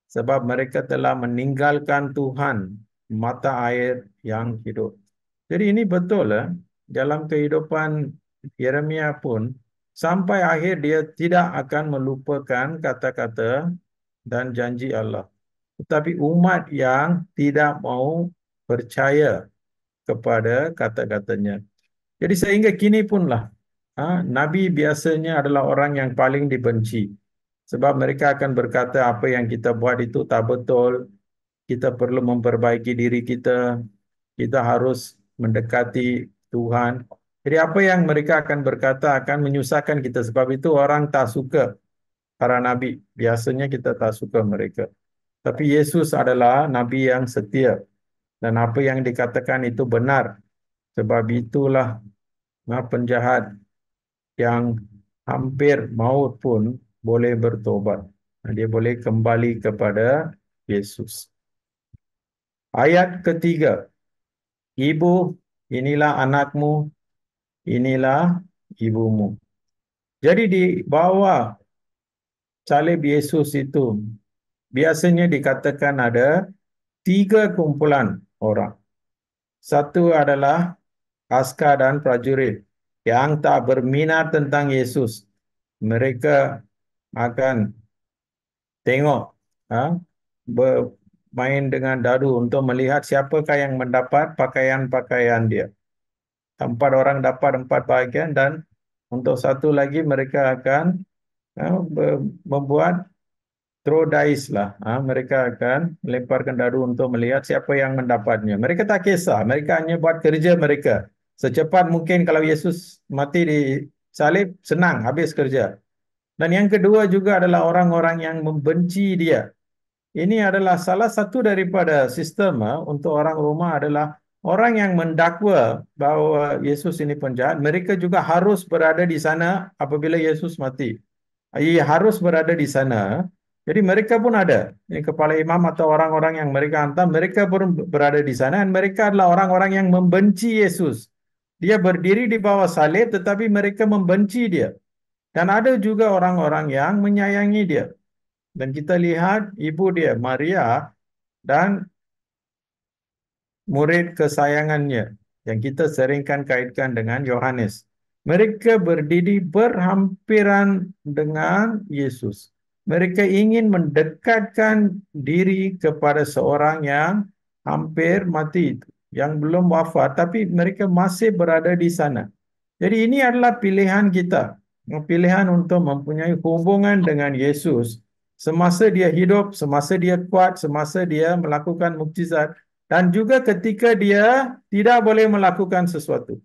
Sebab mereka telah meninggalkan Tuhan, mata air yang hidup. Jadi ini betul dalam kehidupan Yeremia pun, sampai akhir dia tidak akan melupakan kata-kata dan janji Allah. Tetapi umat yang tidak mau percaya kepada kata-katanya. Jadi sehingga kini punlah, Nabi biasanya adalah orang yang paling dibenci. Sebab mereka akan berkata apa yang kita buat itu tak betul. Kita perlu memperbaiki diri kita. Kita harus mendekati Tuhan. Jadi apa yang mereka akan berkata akan menyusahkan kita. Sebab itu orang tak suka para nabi. Biasanya kita tak suka mereka. Tapi Yesus adalah nabi yang setia. Dan apa yang dikatakan itu benar. Sebab itulah penjahat yang hampir maut pun boleh bertobat. Dia boleh kembali kepada Yesus. Ayat ketiga. Ibu, inilah anakmu, inilah ibumu. Jadi di bawah salib Yesus itu, biasanya dikatakan ada 3 kumpulan orang. Satu adalah askar dan prajurit yang tak berminat tentang Yesus. Mereka akan tengok, bermain dengan dadu untuk melihat siapakah yang mendapat pakaian-pakaian dia. 4 orang dapat 4 bahagian dan untuk satu lagi mereka akan membuat throw dice lah. Mereka akan melemparkan dadu untuk melihat siapa yang mendapatnya. Mereka tak kisah. Mereka hanya buat kerja mereka. Secepat mungkin kalau Yesus mati di salib, senang, habis kerja. Dan yang kedua juga adalah orang-orang yang membenci dia. Ini adalah salah satu daripada sistem untuk orang Roma adalah orang yang mendakwa bahawa Yesus ini penjahat. Mereka juga harus berada di sana apabila Yesus mati. Ia harus berada di sana. Jadi mereka pun ada. Ini kepala imam atau orang-orang yang mereka hantar, mereka pun berada di sana. Dan mereka adalah orang-orang yang membenci Yesus. Dia berdiri di bawah salib tetapi mereka membenci dia. Dan ada juga orang-orang yang menyayangi dia. Dan kita lihat ibu dia, Maria, dan murid kesayangannya yang kita seringkan kaitkan dengan Yohanes. Mereka berdiri berhampiran dengan Yesus. Mereka ingin mendekatkan diri kepada seorang yang hampir mati, yang belum wafat, tapi mereka masih berada di sana. Jadi ini adalah pilihan kita, pilihan untuk mempunyai hubungan dengan Yesus semasa dia hidup, semasa dia kuat, semasa dia melakukan mukjizat, dan juga ketika dia tidak boleh melakukan sesuatu.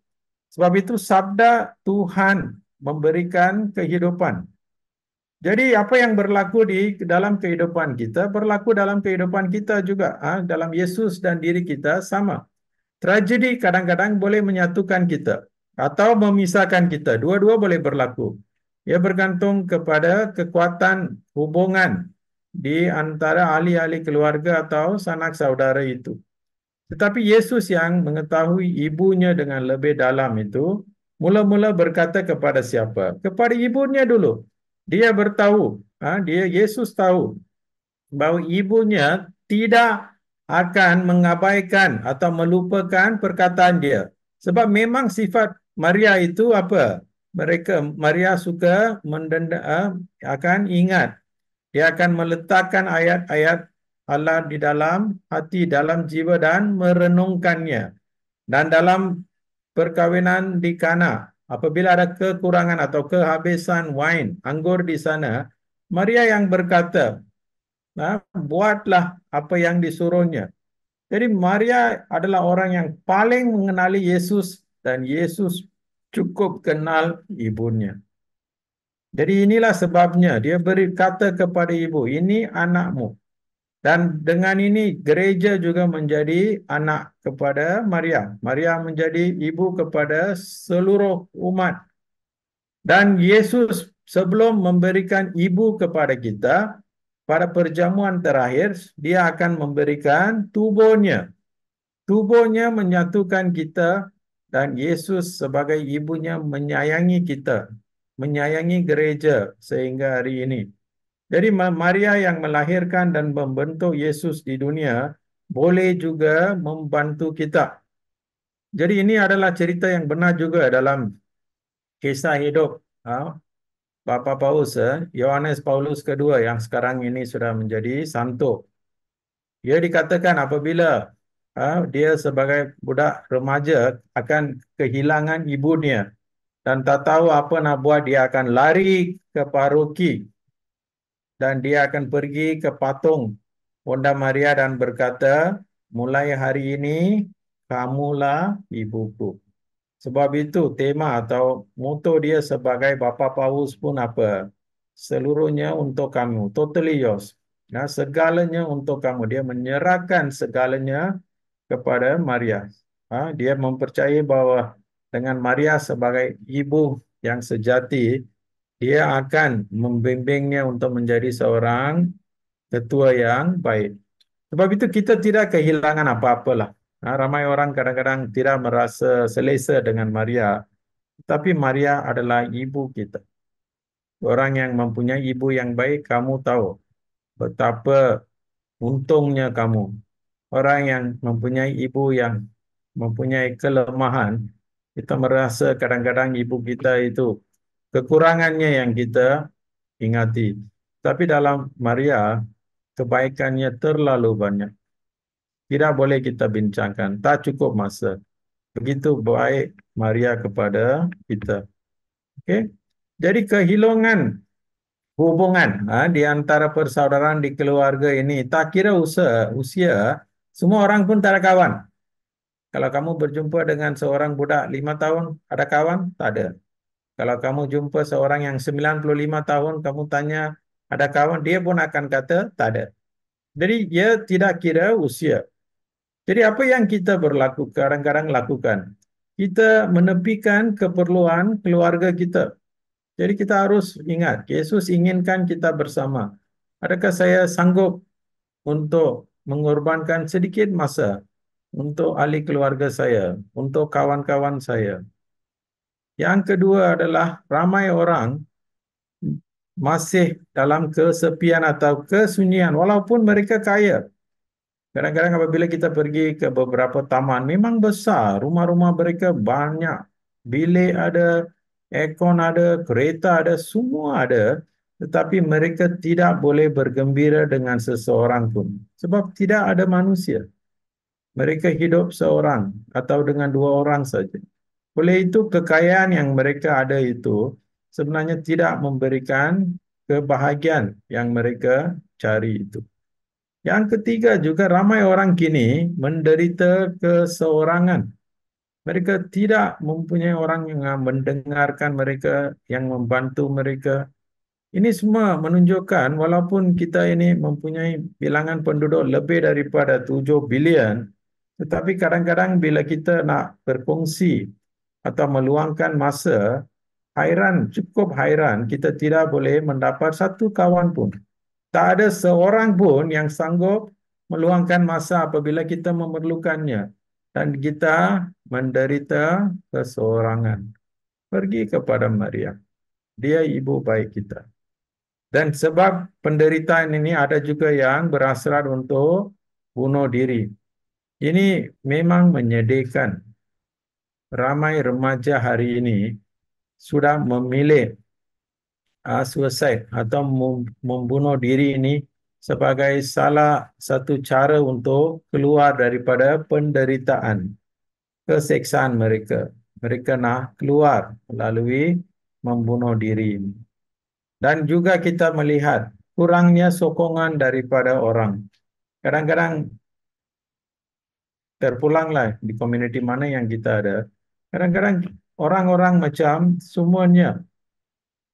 Sebab itu sabda Tuhan memberikan kehidupan. Jadi apa yang berlaku di dalam kehidupan kita, berlaku dalam kehidupan kita juga. Dalam Yesus dan diri kita sama. Tragedi kadang-kadang boleh menyatukan kita atau memisahkan kita. Dua-dua boleh berlaku. Ia bergantung kepada kekuatan hubungan di antara ahli-ahli keluarga atau sanak saudara itu. Tetapi Yesus yang mengetahui ibunya dengan lebih dalam itu, mula-mula berkata kepada siapa? Kepada ibunya dulu. Dia bertahu, dia Yesus tahu bahwa ibunya tidak akan mengabaikan atau melupakan perkataan dia. Sebab memang sifat Maria itu apa? Maria suka akan ingat. Dia akan meletakkan ayat-ayat Allah di dalam hati, dalam jiwa dan merenungkannya. Dan dalam perkawinan di Kana, apabila ada kekurangan atau kehabisan wine, anggur di sana, Maria yang berkata, buatlah apa yang disuruhnya. Jadi Maria adalah orang yang paling mengenali Yesus dan Yesus cukup kenal ibunya. Jadi inilah sebabnya dia berkata kepada ibu, ini anakmu. Dan dengan ini gereja juga menjadi anak kepada Maria. Maria menjadi ibu kepada seluruh umat. Dan Yesus sebelum memberikan ibu kepada kita, pada perjamuan terakhir, dia akan memberikan tubuhnya. Tubuhnya menyatukan kita dan Yesus sebagai ibunya menyayangi kita. Menyayangi gereja sehingga hari ini. Jadi Maria yang melahirkan dan membentuk Yesus di dunia boleh juga membantu kita. Jadi ini adalah cerita yang benar juga dalam kisah hidup Bapa Paus, Yohanes Paulus kedua yang sekarang ini sudah menjadi santo. Dia dikatakan apabila dia sebagai budak remaja akan kehilangan ibunya dan tak tahu apa nak buat, dia akan lari ke paroki dan dia akan pergi ke patung Bunda Maria dan berkata, mulai hari ini kamulah ibuku. Sebab itu tema atau moto dia sebagai Bapa Paus pun apa? Seluruhnya untuk kamu, totally yours. Nah, segalanya untuk kamu. Dia menyerahkan segalanya kepada Maria. Dia mempercayai bahwa dengan Maria sebagai ibu yang sejati, dia akan membimbingnya untuk menjadi seorang ketua yang baik. Sebab itu kita tidak kehilangan apa-apalah. Ramai orang kadang-kadang tidak merasa selesa dengan Maria. Tapi Maria adalah ibu kita. Orang yang mempunyai ibu yang baik, kamu tahu betapa untungnya kamu. Orang yang mempunyai ibu yang mempunyai kelemahan, kita merasa kadang-kadang ibu kita itu kekurangannya yang kita ingati. Tapi dalam Maria, kebaikannya terlalu banyak. Tidak boleh kita bincangkan, tak cukup masa. Begitu baik Maria kepada kita. Okey. Jadi kehilangan hubungan di antara persaudaraan di keluarga ini tak kira usia, semua orang pun tak ada kawan. Kalau kamu berjumpa dengan seorang budak 5 tahun, ada kawan? Tak ada. Kalau kamu jumpa seorang yang 95 tahun, kamu tanya, ada kawan? Dia pun akan kata, tak ada. Jadi dia tidak kira usia. Jadi apa yang kita kadang-kadang lakukan? Kita menepikan keperluan keluarga kita. Jadi kita harus ingat, Yesus inginkan kita bersama. Adakah saya sanggup untuk mengorbankan sedikit masa untuk ahli keluarga saya, untuk kawan-kawan saya. Yang kedua adalah ramai orang masih dalam kesepian atau kesunyian walaupun mereka kaya. Kadang-kadang apabila kita pergi ke beberapa taman, memang besar, rumah-rumah mereka banyak, bilik ada, aircon ada, kereta ada, semua ada, tetapi mereka tidak boleh bergembira dengan seseorang pun. Sebab tidak ada manusia. Mereka hidup seorang atau dengan dua orang saja. Oleh itu, kekayaan yang mereka ada itu sebenarnya tidak memberikan kebahagiaan yang mereka cari itu. Yang ketiga juga ramai orang kini menderita keseorangan. Mereka tidak mempunyai orang yang mendengarkan mereka, yang membantu mereka. Ini semua menunjukkan walaupun kita ini mempunyai bilangan penduduk lebih daripada 7 bilion, tetapi kadang-kadang bila kita nak berkongsi atau meluangkan masa, cukup hairan, kita tidak boleh mendapat satu kawan pun. Tak ada seorang pun yang sanggup meluangkan masa apabila kita memerlukannya. Dan kita menderita keseorangan. Pergi kepada Maria. Dia ibu baik kita. Dan sebab penderitaan ini ada juga yang berhasrat untuk bunuh diri. Ini memang menyedihkan. Ramai remaja hari ini sudah memilih suicide atau membunuh diri ini sebagai salah satu cara untuk keluar daripada penderitaan, keseksaan mereka. Mereka nak keluar melalui membunuh diri ini. Dan juga kita melihat kurangnya sokongan daripada orang. Kadang-kadang terpulanglah di komuniti mana yang kita ada. Kadang-kadang orang-orang macam semuanya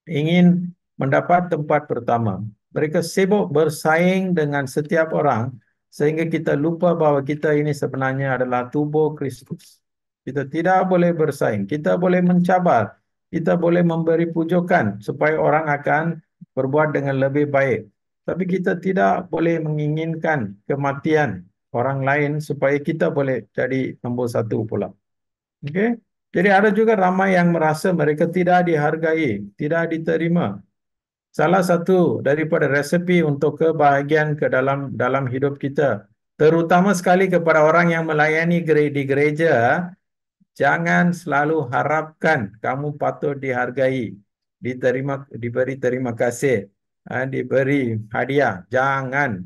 ingin mendapat tempat pertama. Mereka sibuk bersaing dengan setiap orang sehingga kita lupa bahwa kita ini sebenarnya adalah tubuh Kristus. Kita tidak boleh bersaing, kita boleh mencabar, kita boleh memberi pujukan supaya orang akan berbuat dengan lebih baik. Tapi kita tidak boleh menginginkan kematian orang lain supaya kita boleh jadi nombor satu pula. Okey? Jadi ada juga ramai yang merasa mereka tidak dihargai, tidak diterima. Salah satu daripada resepi untuk kebahagiaan ke dalam hidup kita, terutama sekali kepada orang yang melayani di gereja, jangan selalu harapkan kamu patut dihargai, diberi terima kasih, diberi hadiah. Jangan.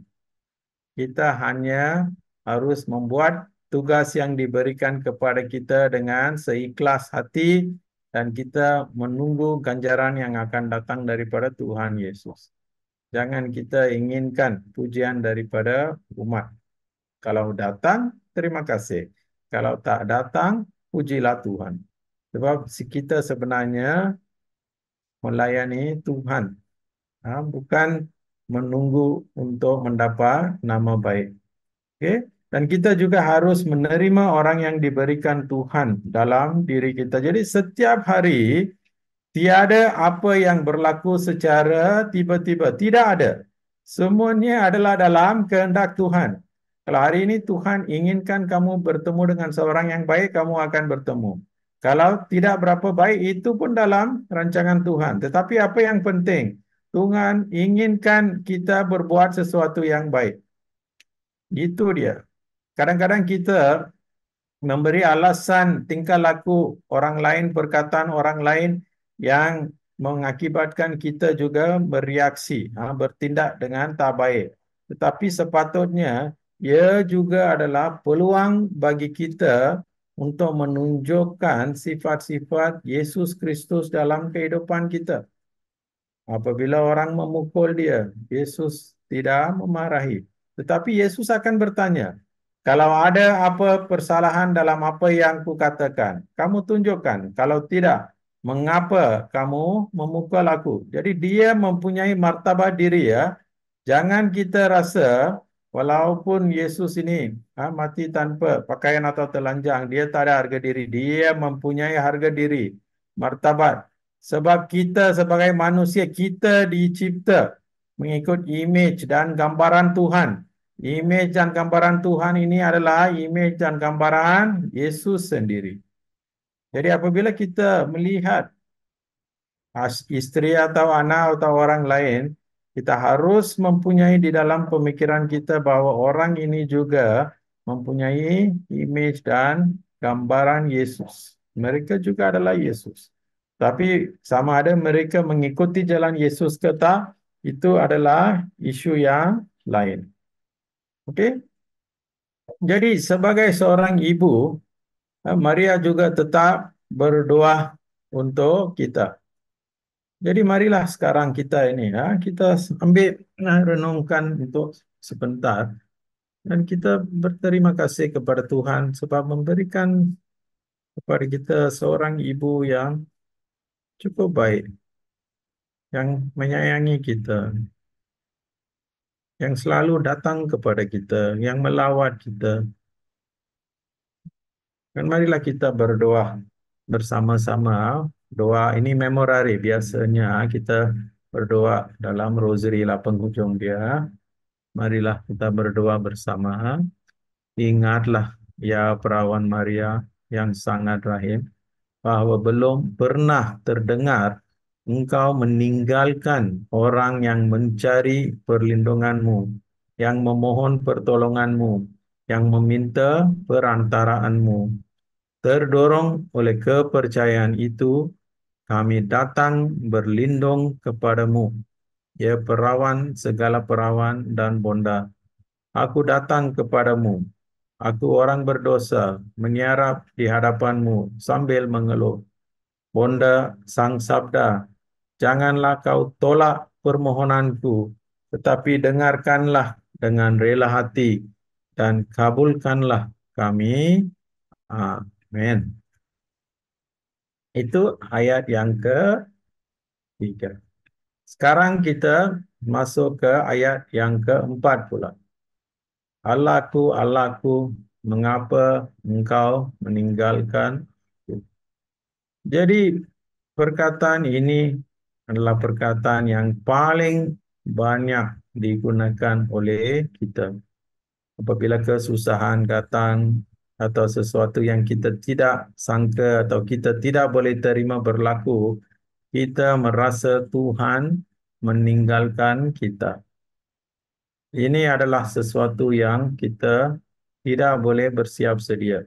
Kita hanya harus membuat tugas yang diberikan kepada kita dengan seikhlas hati dan kita menunggu ganjaran yang akan datang daripada Tuhan Yesus. Jangan kita inginkan pujian daripada umat. Kalau datang, terima kasih. Kalau tak datang, pujilah Tuhan. Sebab kita sebenarnya melayani Tuhan, bukan menunggu untuk mendapat nama baik. Okay? Dan kita juga harus menerima orang yang diberikan Tuhan dalam diri kita. Jadi setiap hari tiada apa yang berlaku secara tiba-tiba. Tidak ada. Semuanya adalah dalam kehendak Tuhan. Kalau hari ini Tuhan inginkan kamu bertemu dengan seorang yang baik, kamu akan bertemu. Kalau tidak berapa baik, itu pun dalam rancangan Tuhan. Tetapi apa yang penting? Tuhan inginkan kita berbuat sesuatu yang baik. Itu dia. Kadang-kadang kita memberi alasan tingkah laku orang lain, perkataan orang lain yang mengakibatkan kita juga bereaksi, bertindak dengan tak baik. Tetapi sepatutnya ia juga adalah peluang bagi kita untuk menunjukkan sifat-sifat Yesus Kristus dalam kehidupan kita. Apabila orang memukul dia, Yesus tidak memarahi. Tetapi Yesus akan bertanya, kalau ada apa persalahan dalam apa yang kukatakan, kamu tunjukkan. Kalau tidak, mengapa kamu memukul aku? Jadi dia mempunyai martabat diri ya. Jangan kita rasa walaupun Yesus ini mati tanpa pakaian atau telanjang, dia tak ada harga diri. Dia mempunyai harga diri, martabat. Sebab kita sebagai manusia, kita dicipta mengikut imej dan gambaran Tuhan. Imej dan gambaran Tuhan ini adalah imej dan gambaran Yesus sendiri. Jadi apabila kita melihat istri atau anak atau orang lain, kita harus mempunyai di dalam pemikiran kita bahwa orang ini juga mempunyai imej dan gambaran Yesus. Mereka juga adalah Yesus. Tapi sama ada mereka mengikuti jalan Yesus ke tak, itu adalah isu yang lain. Okey? Jadi sebagai seorang ibu, Maria juga tetap berdoa untuk kita. Jadi marilah sekarang kita ini ya, kita ambil renungkan untuk sebentar dan kita berterima kasih kepada Tuhan sebab memberikan kepada kita seorang ibu yang cukup baik, yang menyayangi kita, yang selalu datang kepada kita, yang melawat kita. Dan marilah kita berdoa bersama-sama. Doa ini memorari. Biasanya kita berdoa dalam rosary lah penghujung dia. Marilah kita berdoa bersama. Ingatlah ya perawan Maria yang sangat rahim, bahwa belum pernah terdengar engkau meninggalkan orang yang mencari perlindunganmu, yang memohon pertolonganmu, yang meminta perantaraanmu. Terdorong oleh kepercayaan itu, kami datang berlindung kepadamu, ya perawan segala perawan dan bonda. Aku datang kepadamu. Aku orang berdosa, menyarap di hadapanmu sambil mengeluh. Bonda Sang Sabda, janganlah kau tolak permohonanku, tetapi dengarkanlah dengan rela hati dan kabulkanlah kami. Amin. Itu ayat yang ketiga. Sekarang kita masuk ke ayat yang keempat pula. Allahku, Allahku, mengapa engkau meninggalkan aku? Jadi perkataan ini adalah perkataan yang paling banyak digunakan oleh kita. Apabila kesusahan datang atau sesuatu yang kita tidak sangka atau kita tidak boleh terima berlaku, kita merasa Tuhan meninggalkan kita. Ini adalah sesuatu yang kita tidak boleh bersiap sedia.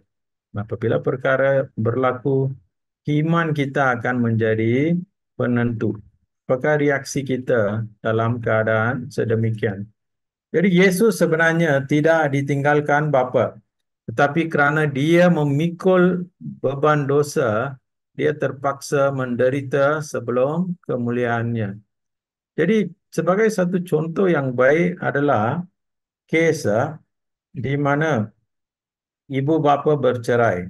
Apabila perkara berlaku, iman kita akan menjadi penentu. Apakah reaksi kita dalam keadaan sedemikian? Jadi Yesus sebenarnya tidak ditinggalkan Bapa, tetapi kerana dia memikul beban dosa, dia terpaksa menderita sebelum kemuliaannya. Jadi sebagai satu contoh yang baik adalah kes di mana ibu bapa bercerai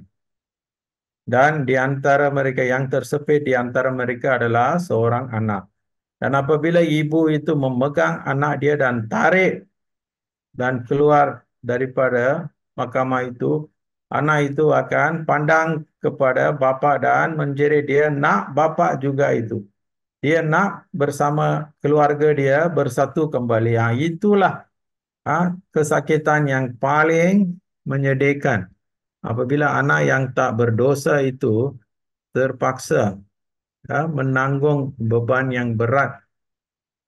dan di antara mereka yang tersepit di antara mereka adalah seorang anak. Dan apabila ibu itu memegang anak dia dan tarik dan keluar daripada mahkamah itu, anak itu akan pandang kepada bapa dan menjerit, dia nak bapa juga itu. Dia nak bersama keluarga dia bersatu kembali. Itulah kesakitan yang paling menyedihkan. Apabila anak yang tak berdosa itu terpaksa menanggung beban yang berat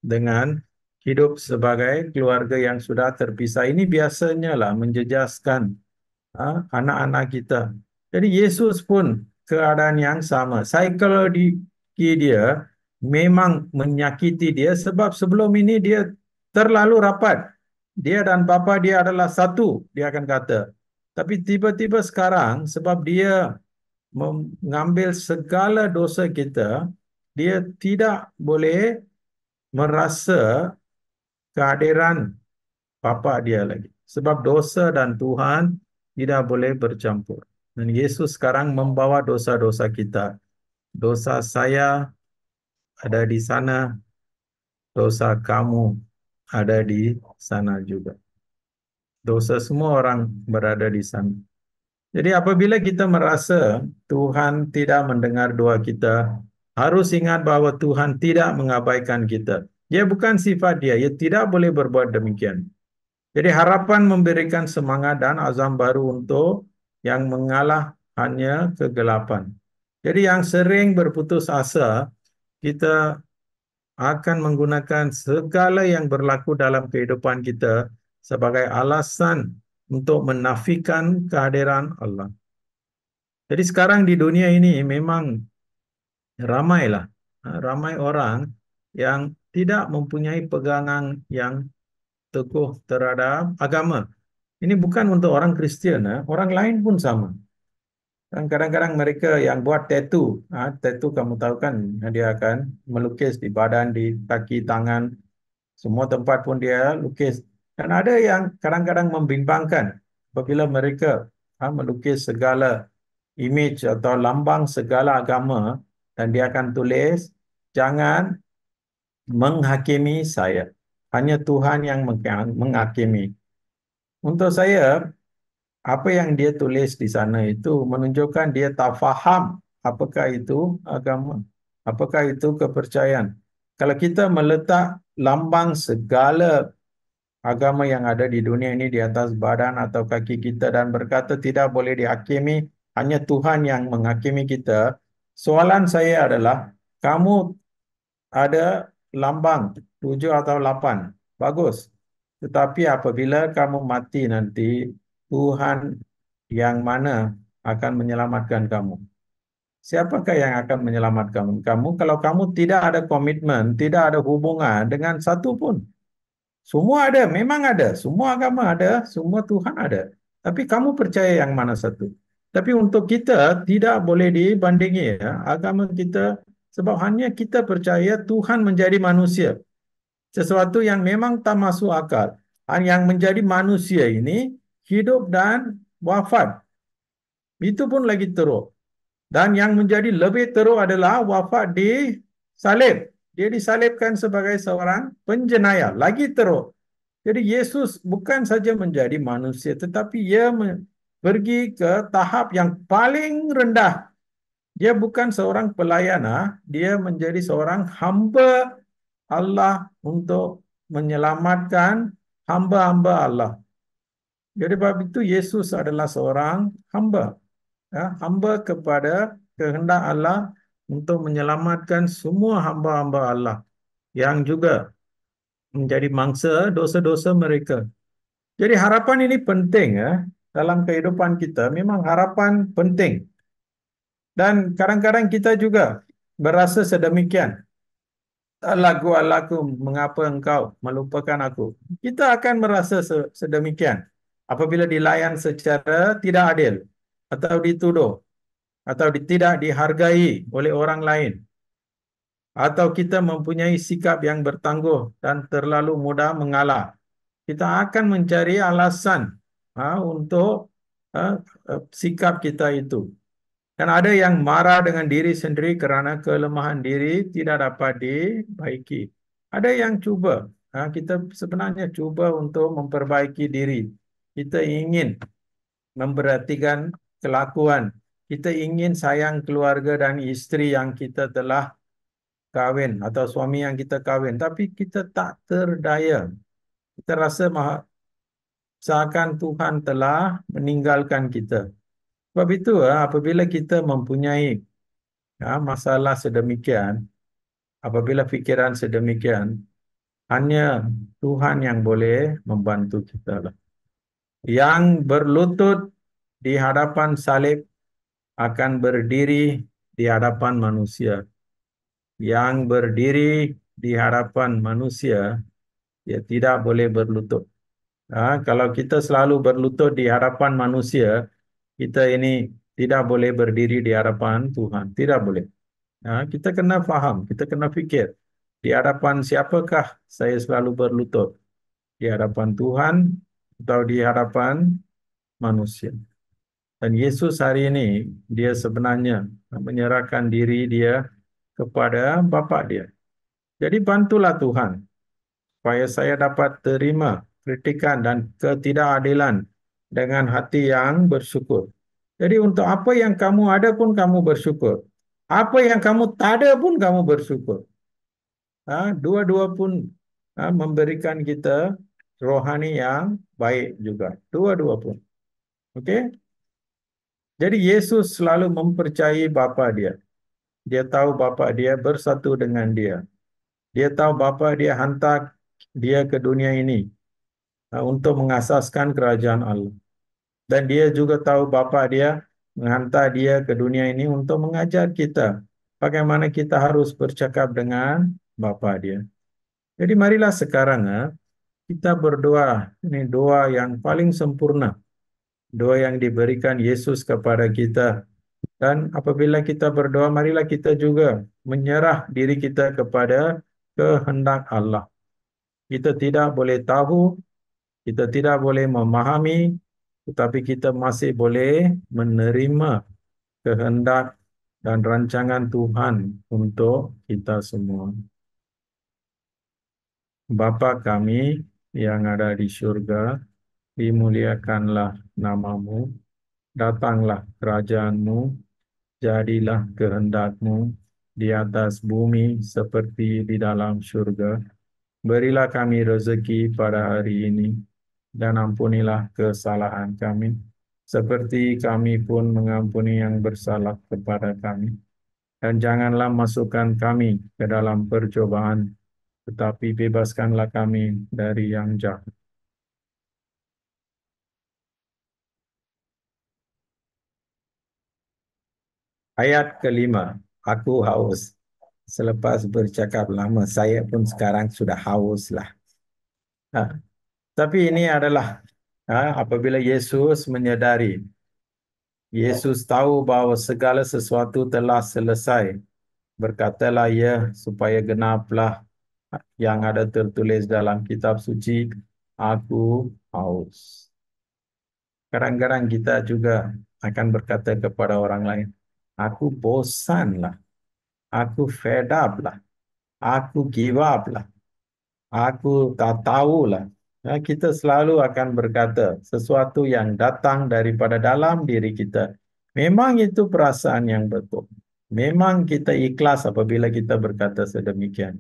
dengan hidup sebagai keluarga yang sudah terpisah. Ini biasanya lah menjejaskan anak-anak kita. Jadi Yesus pun keadaan yang sama. Psikologi dia memang menyakiti dia sebab sebelum ini dia terlalu rapat. Dia dan bapa dia adalah satu, dia akan kata. Tapi tiba-tiba sekarang sebab dia mengambil segala dosa kita, dia tidak boleh merasa kehadiran bapa dia lagi. Sebab dosa dan Tuhan tidak boleh bercampur. Dan Yesus sekarang membawa dosa-dosa kita. Dosa saya ada di sana, dosa kamu ada di sana juga. Dosa semua orang berada di sana. Jadi apabila kita merasa Tuhan tidak mendengar doa kita, harus ingat bahwa Tuhan tidak mengabaikan kita. Dia bukan sifat dia, dia tidak boleh berbuat demikian. Jadi harapan memberikan semangat dan azam baru untuk yang mengalah hanya kegelapan. Jadi yang sering berputus asa, kita akan menggunakan segala yang berlaku dalam kehidupan kita sebagai alasan untuk menafikan kehadiran Allah. Jadi sekarang di dunia ini memang ramailah, ramai orang yang tidak mempunyai pegangan yang teguh terhadap agama. Ini bukan untuk orang Kristian, orang lain pun sama. Dan kadang-kadang mereka yang buat tattoo, tattoo kamu tahu kan, dia akan melukis di badan, di kaki, tangan, semua tempat pun dia lukis. Dan ada yang kadang-kadang membimbangkan apabila mereka melukis segala image atau lambang segala agama dan dia akan tulis, jangan menghakimi saya. Hanya Tuhan yang menghakimi. Untuk saya, apa yang dia tulis di sana itu menunjukkan dia tak faham apakah itu agama, apakah itu kepercayaan. Kalau kita meletak lambang segala agama yang ada di dunia ini di atas badan atau kaki kita dan berkata tidak boleh dihakimi, hanya Tuhan yang menghakimi kita. Soalan saya adalah, kamu ada lambang 7 atau 8, bagus. Tetapi apabila kamu mati nanti, Tuhan yang mana akan menyelamatkan kamu? Siapakah yang akan menyelamatkan kamu kalau kamu tidak ada komitmen, tidak ada hubungan dengan satu pun? Semua ada, memang ada. Semua agama ada, semua Tuhan ada. Tapi kamu percaya yang mana satu? Tapi untuk kita tidak boleh dibandingi ya, agama kita, sebab hanya kita percaya Tuhan menjadi manusia. Sesuatu yang memang tak masuk akal. Yang menjadi manusia ini hidup dan wafat. Itu pun lagi teruk. Dan yang menjadi lebih teruk adalah wafat di salib. Dia disalibkan sebagai seorang penjenayah. Lagi teruk. Jadi Yesus bukan saja menjadi manusia, tetapi ia pergi ke tahap yang paling rendah. Dia bukan seorang pelayan, dia menjadi seorang hamba Allah untuk menyelamatkan hamba-hamba Allah. Jadi sebab itu Yesus adalah seorang hamba, hamba kepada kehendak Allah untuk menyelamatkan semua hamba-hamba Allah yang juga menjadi mangsa dosa-dosa mereka. Jadi harapan ini penting ya dalam kehidupan kita. Memang harapan penting. Dan kadang-kadang kita juga berasa sedemikian. Lagu Allahku, mengapa engkau melupakan aku? Kita akan merasa sedemikian apabila dilayan secara tidak adil atau dituduh atau tidak dihargai oleh orang lain atau kita mempunyai sikap yang bertangguh dan terlalu mudah mengalah. Kita akan mencari alasan untuk ah, sikap kita itu. Dan ada yang marah dengan diri sendiri kerana kelemahan diri tidak dapat dibaiki. Ada yang cuba. Kita sebenarnya cuba untuk memperbaiki diri. Kita ingin memperhatikan kelakuan. Kita ingin sayang keluarga dan isteri yang kita telah kahwin atau suami yang kita kahwin. Tapi kita tak terdaya. Kita rasa seakan Tuhan telah meninggalkan kita. Sebab itu, apabila kita mempunyai masalah sedemikian, apabila fikiran sedemikian, hanya Tuhan yang boleh membantu kita lah. Yang berlutut di hadapan salib akan berdiri di hadapan manusia. Yang berdiri di hadapan manusia, ya tidak boleh berlutut. Kalau kita selalu berlutut di hadapan manusia, kita ini tidak boleh berdiri di hadapan Tuhan. Tidak boleh. Kita kena faham, kita kena fikir. Di hadapan siapakah saya selalu berlutut? Di hadapan Tuhan atau di hadapan manusia? Dan Yesus hari ini, dia sebenarnya menyerahkan diri dia kepada Bapa dia. Jadi bantulah Tuhan, supaya saya dapat terima kritikan dan ketidakadilan dengan hati yang bersyukur. Jadi untuk apa yang kamu ada pun kamu bersyukur. Apa yang kamu tak ada pun kamu bersyukur. Dua-dua pun memberikan kita rohani yang baik juga. Dua-dua pun. Okey? Jadi Yesus selalu mempercayai Bapa dia. Dia tahu Bapa dia bersatu dengan dia. Dia tahu Bapa dia hantar dia ke dunia ini untuk mengasaskan kerajaan Allah. Dan dia juga tahu Bapa dia menghantar dia ke dunia ini untuk mengajar kita bagaimana kita harus bercakap dengan Bapa dia. Jadi marilah sekarang kita berdoa. Ini doa yang paling sempurna. Doa yang diberikan Yesus kepada kita. Dan apabila kita berdoa, marilah kita juga menyerah diri kita kepada kehendak Allah. Kita tidak boleh tahu, kita tidak boleh memahami, tetapi kita masih boleh menerima kehendak dan rancangan Tuhan untuk kita semua. Bapa kami yang ada di surga, dimuliakanlah namamu, datanglah kerajaanmu, jadilah kehendak-Mu di atas bumi seperti di dalam surga. Berilah kami rezeki pada hari ini, dan ampunilah kesalahan kami, seperti kami pun mengampuni yang bersalah kepada kami. Dan janganlah masukkan kami ke dalam percobaan, tetapi bebaskanlah kami dari yang jahat. Ayat kelima, aku haus. Selepas bercakap lama, saya pun sekarang sudah haus lah. Nah, tapi ini adalah apabila Yesus menyadari, Yesus tahu bahwa segala sesuatu telah selesai. Berkatalah ia supaya genaplah yang ada tertulis dalam kitab suci, aku haus. Kadang-kadang kita juga akan berkata kepada orang lain, aku bosan lah, aku fed up lah, aku give up lah. Aku tak tahulah. Ya, kita selalu akan berkata sesuatu yang datang daripada dalam diri kita. Memang itu perasaan yang betul. Memang kita ikhlas apabila kita berkata sedemikian.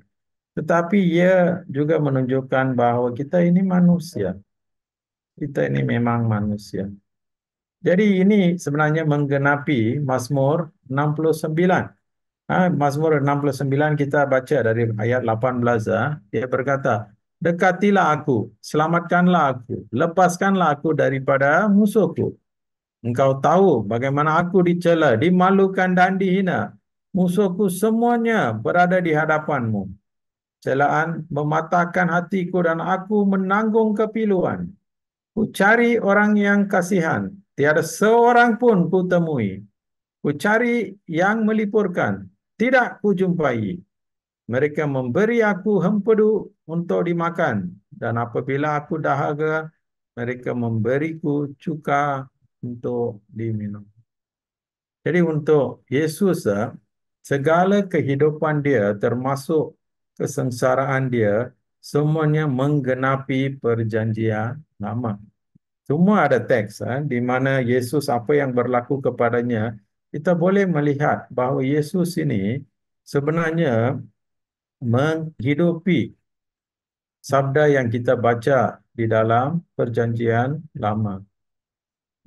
Tetapi ia juga menunjukkan bahawa kita ini manusia. Kita ini memang manusia. Jadi ini sebenarnya menggenapi Mazmur 69. Mazmur 69 kita baca dari ayat 18. Dia berkata, dekatilah aku, selamatkanlah aku, lepaskanlah aku daripada musuhku. Engkau tahu bagaimana aku dicela, dimalukan dan dihina. Musuhku semuanya berada di hadapanmu. Celaan mematahkan hatiku dan aku menanggung kepiluan. Ku cari orang yang kasihan, tiada seorang pun ku temui. Ku cari yang melipurkan, tidak ku jumpai. Mereka memberi aku hempedu untuk dimakan, dan apabila aku dahaga, mereka memberiku cuka untuk diminum. Jadi untuk Yesus, segala kehidupan dia, termasuk kesengsaraan dia, semuanya menggenapi perjanjian lama. Semua ada teks di mana Yesus apa yang berlaku kepadanya, kita boleh melihat bahawa Yesus ini sebenarnya menghidupi sabda yang kita baca di dalam perjanjian lama.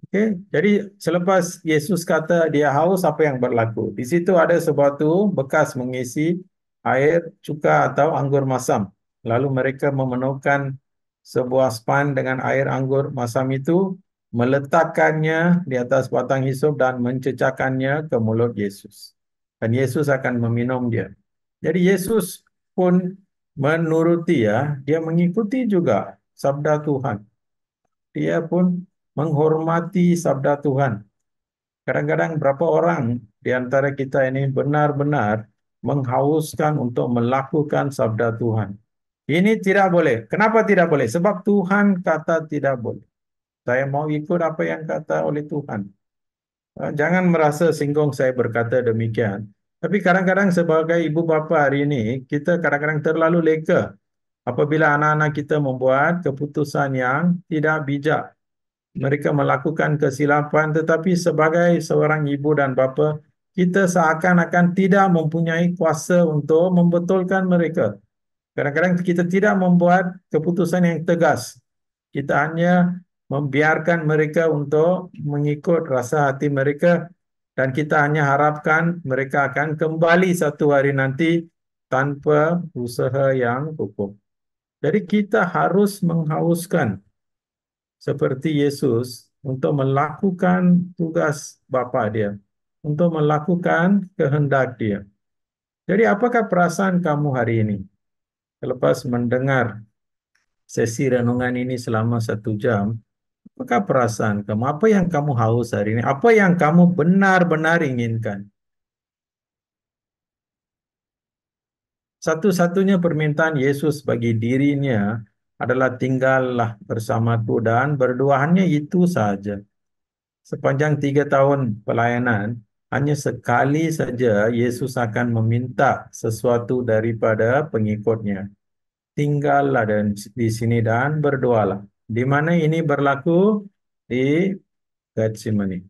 Okey, jadi selepas Yesus kata dia haus, apa yang berlaku? Di situ ada sesuatu bekas mengisi air cuka atau anggur masam. Lalu mereka memenuhkan sebuah span dengan air anggur masam itu, meletakkannya di atas batang hisop dan mencecakannya ke mulut Yesus. Dan Yesus akan meminum dia. Jadi Yesus pun menuruti dia mengikuti juga sabda Tuhan. Dia pun menghormati sabda Tuhan. Kadang-kadang berapa orang di antara kita ini benar-benar menghauskan untuk melakukan sabda Tuhan. Ini tidak boleh. Kenapa tidak boleh? Sebab Tuhan kata tidak boleh. Saya mau ikut apa yang kata oleh Tuhan. Jangan merasa singgung saya berkata demikian. Tapi kadang-kadang sebagai ibu bapa hari ini, kita kadang-kadang terlalu leka apabila anak-anak kita membuat keputusan yang tidak bijak. Mereka melakukan kesilapan, tetapi sebagai seorang ibu dan bapa, kita seakan-akan tidak mempunyai kuasa untuk membetulkan mereka. Kadang-kadang kita tidak membuat keputusan yang tegas. Kita hanya membiarkan mereka untuk mengikut rasa hati mereka dan kita hanya harapkan mereka akan kembali satu hari nanti tanpa usaha yang cukup. Jadi kita harus menghauskan seperti Yesus untuk melakukan tugas Bapa dia, untuk melakukan kehendak dia. Jadi apakah perasaan kamu hari ini? Selepas mendengar sesi renungan ini selama 1 jam, apakah perasaan kamu? Apa yang kamu haus hari ini? Apa yang kamu benar-benar inginkan? Satu-satunya permintaan Yesus bagi dirinya adalah tinggallah bersamaku dan berdoa, hanya itu saja. Sepanjang 3 tahun pelayanan, hanya sekali saja Yesus akan meminta sesuatu daripada pengikutnya. Tinggallah di sini dan berdoalah. Di mana ini berlaku? Di Getsemani.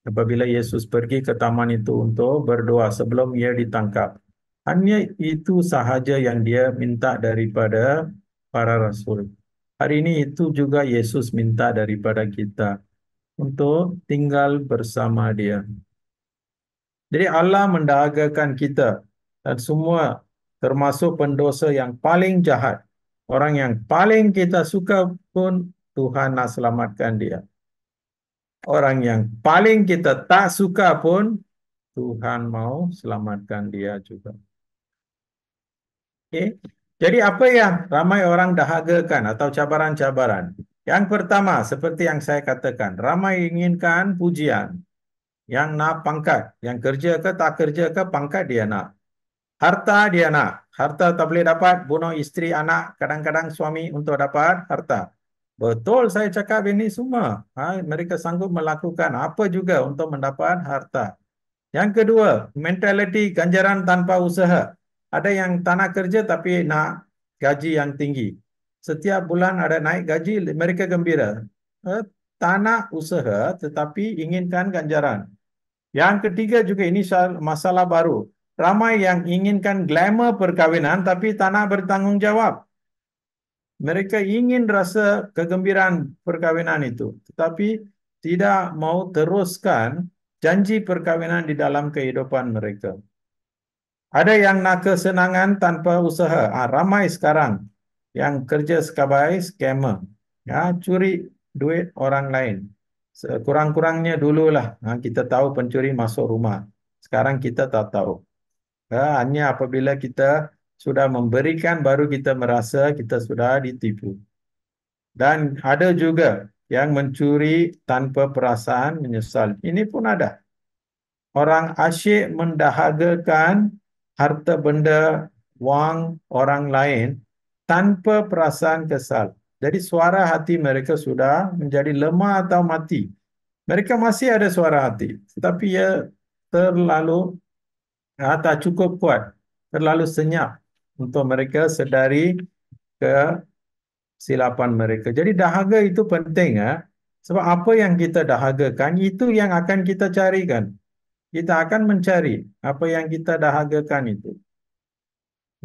Apabila Yesus pergi ke taman itu untuk berdoa sebelum ia ditangkap. Hanya itu sahaja yang dia minta daripada para rasul. Hari ini itu juga Yesus minta daripada kita untuk tinggal bersama dia. Jadi Allah mendahagakan kita dan semua termasuk pendosa yang paling jahat. Orang yang paling kita suka pun Tuhan nak selamatkan dia. Orang yang paling kita tak suka pun Tuhan mau selamatkan dia juga. Okey. Jadi apa yang ramai orang dahagakan atau cabaran-cabaran? Yang pertama, seperti yang saya katakan, ramai inginkan pujian. Yang nak pangkat, yang kerja ke tak kerja ke pangkat dia nak. Harta dia nak. Harta tak boleh dapat, bunuh isteri, anak, kadang-kadang suami untuk dapat harta. Betul saya cakap ini semua. Mereka sanggup melakukan apa juga untuk mendapat harta. Yang kedua, mentaliti ganjaran tanpa usaha. Ada yang tak nak kerja tapi nak gaji yang tinggi. Setiap bulan ada naik gaji, mereka gembira. Tak nak usaha tetapi inginkan ganjaran. Yang ketiga juga ini masalah baru. Ramai yang inginkan glamour perkahwinan tapi tak nak bertanggungjawab. Mereka ingin rasa kegembiraan perkahwinan itu, tetapi tidak mau teruskan janji perkahwinan di dalam kehidupan mereka. Ada yang nak kesenangan tanpa usaha. Ramai sekarang yang kerja sebagai scammer. Ya, curi duit orang lain. Kurang-kurangnya dululah kita tahu pencuri masuk rumah. Sekarang kita tak tahu. Hanya apabila kita sudah memberikan baru kita merasa kita sudah ditipu. Dan ada juga yang mencuri tanpa perasaan menyesal. Ini pun ada. Orang asyik mendahagakan harta benda, wang orang lain tanpa perasaan kesal. Jadi suara hati mereka sudah menjadi lemah atau mati. Mereka masih ada suara hati, tetapi ia terlalu tak cukup kuat, terlalu senyap untuk mereka sedari kesilapan mereka. Jadi dahaga itu penting, sebab apa yang kita dahagakan itu yang akan kita carikan. Kita akan mencari apa yang kita dahagakan itu.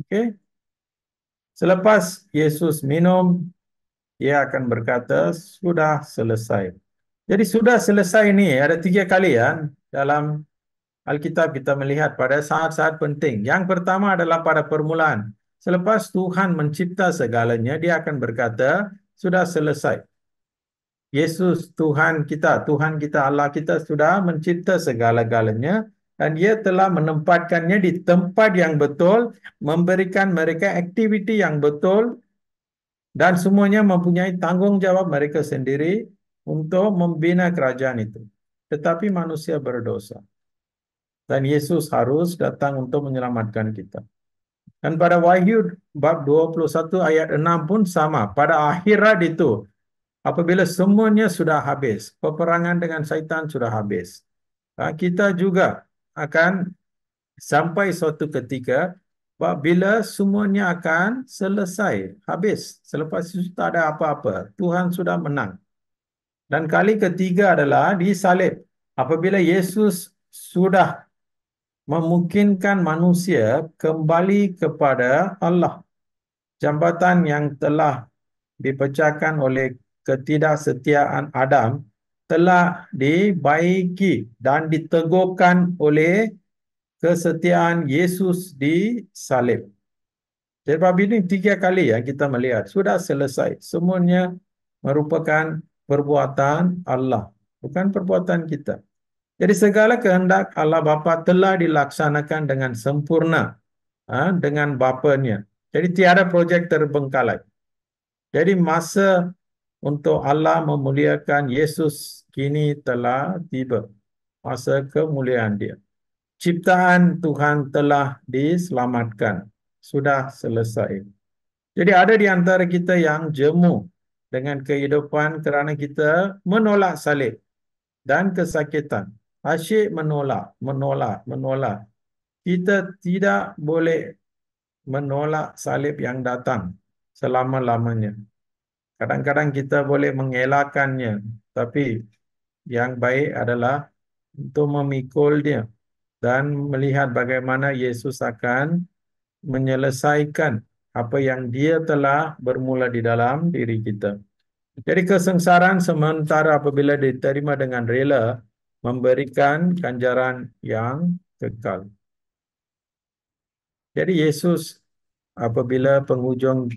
Okey. Selepas Yesus minum, ia akan berkata, sudah selesai. Jadi sudah selesai ini ada 3 kali dalam Alkitab kita melihat pada saat-saat penting. Yang pertama adalah pada permulaan. Selepas Tuhan mencipta segalanya, dia akan berkata, sudah selesai. Yesus Tuhan kita, Allah kita sudah mencipta segala-galanya dan dia telah menempatkannya di tempat yang betul, memberikan mereka aktiviti yang betul dan semuanya mempunyai tanggungjawab mereka sendiri untuk membina kerajaan itu. Tetapi manusia berdosa. Dan Yesus harus datang untuk menyelamatkan kita. Dan pada Wahyu bab 21 ayat 6 pun sama. Pada akhirat itu, apabila semuanya sudah habis, peperangan dengan syaitan sudah habis, kita juga akan sampai suatu ketika bila semuanya akan selesai, habis. Selepas itu tak ada apa-apa. Tuhan sudah menang. Dan kali ketiga adalah disalib. Apabila Yesus sudah memungkinkan manusia kembali kepada Allah. jambatan yang telah dipecahkan oleh ketidaksetiaan Adam telah dibaiki dan diteguhkan oleh kesetiaan Yesus di salib. Sebab ini tiga kali ya kita melihat sudah selesai. Semuanya merupakan perbuatan Allah, bukan perbuatan kita. Jadi segala kehendak Allah Bapa telah dilaksanakan dengan sempurna, dengan Bapanya. Jadi tiada projek terbengkalai. Jadi masa untuk Allah memuliakan Yesus kini telah tiba. Masa kemuliaan dia. Ciptaan Tuhan telah diselamatkan. Sudah selesai. Jadi ada di antara kita yang jemu dengan kehidupan kerana kita menolak salib dan kesakitan. Asyik menolak, menolak, menolak. Kita tidak boleh menolak salib yang datang selama-lamanya. Kadang-kadang kita boleh mengelakkannya, tapi yang baik adalah untuk memikul dia dan melihat bagaimana Yesus akan menyelesaikan apa yang dia telah bermula di dalam diri kita. Jadi kesengsaraan sementara apabila diterima dengan rela memberikan ganjaran yang kekal. Jadi Yesus apabila penghujung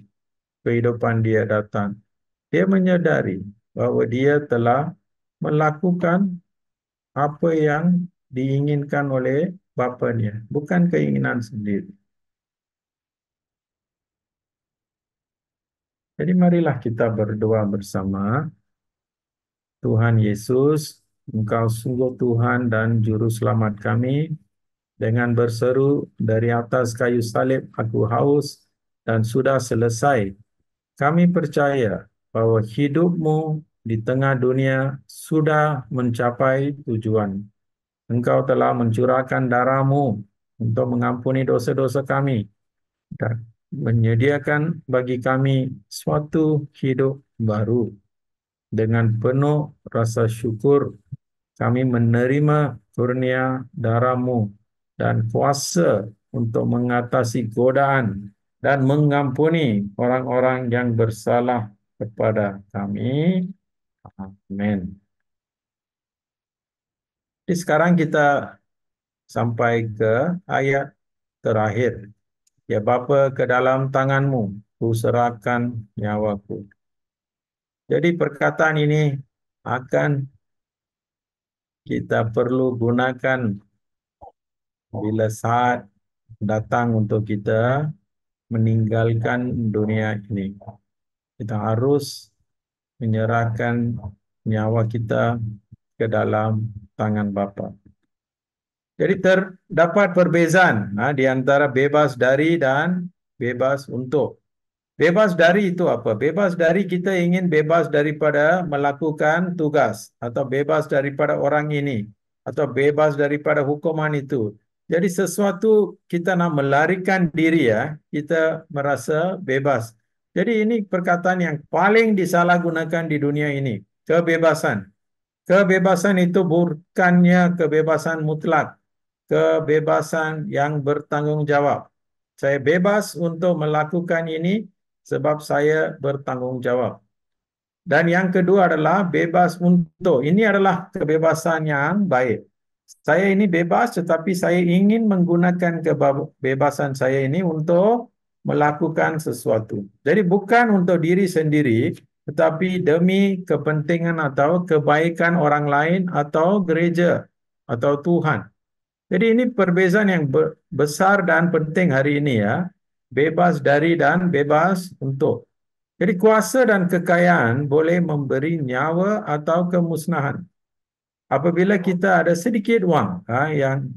kehidupan dia datang, dia menyadari bahwa dia telah melakukan apa yang diinginkan oleh Bapanya, bukan keinginan sendiri. Jadi marilah kita berdoa bersama. Tuhan Yesus, Engkau sungguh Tuhan dan Juru Selamat kami. Dengan berseru dari atas kayu salib, aku haus dan sudah selesai. Kami percaya bahwa hidupmu di tengah dunia sudah mencapai tujuan. Engkau telah mencurahkan darahmu untuk mengampuni dosa-dosa kami dan menyediakan bagi kami suatu hidup baru. Dengan penuh rasa syukur, kami menerima kurnia darahmu dan kuasa untuk mengatasi godaan dan mengampuni orang-orang yang bersalah kepada kami. Amin. Jadi sekarang kita sampai ke ayat terakhir. Ya Bapa, ke dalam tanganmu ku serahkan nyawaku. Jadi perkataan ini akan kita perlu gunakan bila saat datang untuk kita meninggalkan dunia ini. Kita harus menyerahkan nyawa kita ke dalam tangan Bapa. Jadi terdapat perbezaan di antara bebas dari dan bebas untuk. Bebas dari itu apa? Bebas dari kita ingin bebas daripada melakukan tugas atau bebas daripada orang ini atau bebas daripada hukuman itu. Jadi sesuatu kita nak melarikan diri ya, kita merasa bebas. Jadi ini perkataan yang paling disalahgunakan di dunia ini, kebebasan. Kebebasan itu bukannya kebebasan mutlak, kebebasan yang bertanggung jawab. Saya bebas untuk melakukan ini sebab saya bertanggung jawab. Dan yang kedua adalah bebas untuk. Ini adalah kebebasan yang baik. Saya ini bebas tetapi saya ingin menggunakan kebebasan saya ini untuk melakukan sesuatu. Jadi bukan untuk diri sendiri, tetapi demi kepentingan atau kebaikan orang lain atau gereja atau Tuhan. Jadi ini perbezaan yang besar dan penting hari ini ya. Bebas dari dan bebas untuk. Jadi kuasa dan kekayaan boleh memberi nyawa atau kemusnahan. Apabila kita ada sedikit wang yang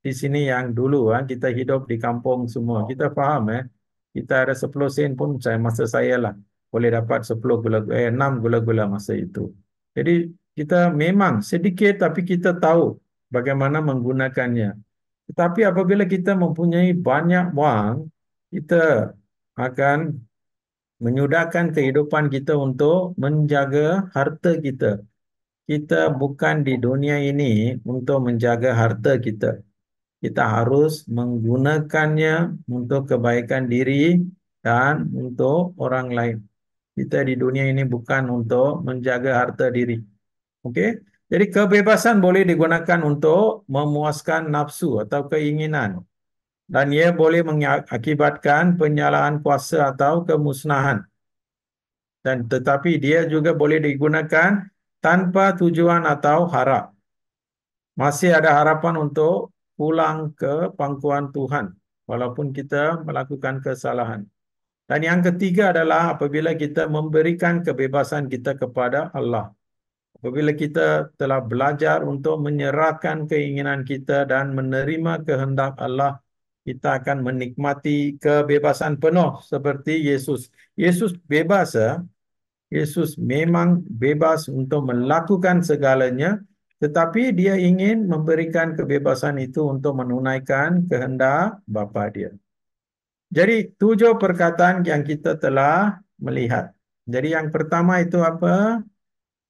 di sini yang dulu kita hidup di kampung semua. Kita faham kita ada 10 sen pun masa saya lah boleh dapat 10 6 gula-gula masa itu. Jadi kita memang sedikit tapi kita tahu bagaimana menggunakannya. Tetapi apabila kita mempunyai banyak wang, kita akan menyudahkan kehidupan kita untuk menjaga harta kita. Kita bukan di dunia ini untuk menjaga harta kita. Kita harus menggunakannya untuk kebaikan diri dan untuk orang lain. Kita di dunia ini bukan untuk menjaga harta diri. Okey? Jadi kebebasan boleh digunakan untuk memuaskan nafsu atau keinginan. Dan ia boleh mengakibatkan penyalahan kuasa atau kemusnahan. Dan tetapi dia juga boleh digunakan tanpa tujuan atau harap. Masih ada harapan untuk pulang ke pangkuan Tuhan walaupun kita melakukan kesalahan. Dan yang ketiga adalah apabila kita memberikan kebebasan kita kepada Allah. Apabila kita telah belajar untuk menyerahkan keinginan kita dan menerima kehendak Allah, kita akan menikmati kebebasan penuh seperti Yesus. Yesus bebas, ya. Yesus memang bebas untuk melakukan segalanya, tetapi dia ingin memberikan kebebasan itu untuk menunaikan kehendak Bapa dia. Jadi 7 perkataan yang kita telah melihat. Jadi yang pertama itu apa?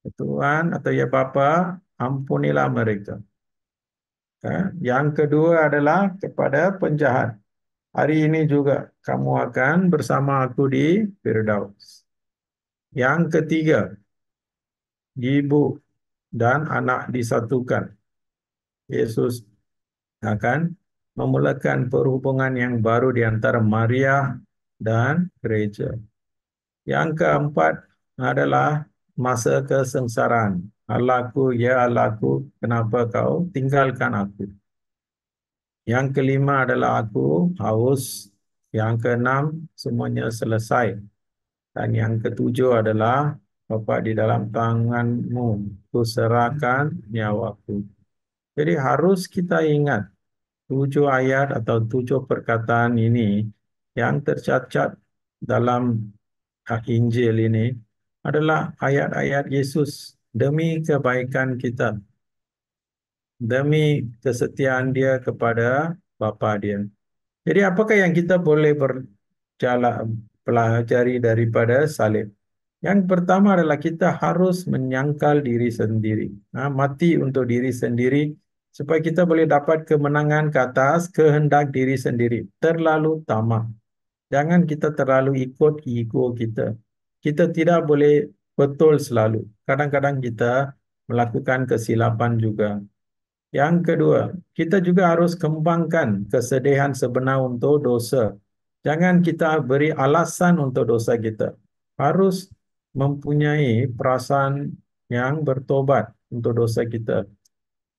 Tuhan atau ya Bapa, ampunilah mereka. Ya. Yang kedua adalah kepada penjahat. Hari ini juga kamu akan bersama aku di Firdaus. Yang ketiga, ibu dan anak disatukan. Yesus akan memulakan perhubungan yang baru di antara Maria dan gereja. Yang keempat adalah masa kesengsaraan. Allahku, ya Allahku, kenapa kau tinggalkan aku? Yang kelima adalah aku haus. Yang keenam, semuanya selesai. Dan yang ketujuh adalah Bapa, di dalam tanganmu ku serahkan nyawaku. Jadi harus kita ingat 7 ayat atau 7 perkataan ini yang tercatat dalam Injil ini adalah ayat-ayat Yesus demi kebaikan kita, demi kesetiaan dia kepada Bapa dia. Jadi apakah yang kita boleh pelajari daripada salib? Yang pertama adalah kita harus menyangkal diri sendiri. Mati untuk diri sendiri supaya kita boleh dapat kemenangan ke atas kehendak diri sendiri. Terlalu tamak. Jangan kita terlalu ikut ego kita. Kita tidak boleh betul selalu. Kadang-kadang kita melakukan kesilapan juga. Yang kedua, kita juga harus kembangkan kesedihan sebenar untuk dosa. Jangan kita beri alasan untuk dosa kita. Harus mempunyai perasaan yang bertobat untuk dosa kita.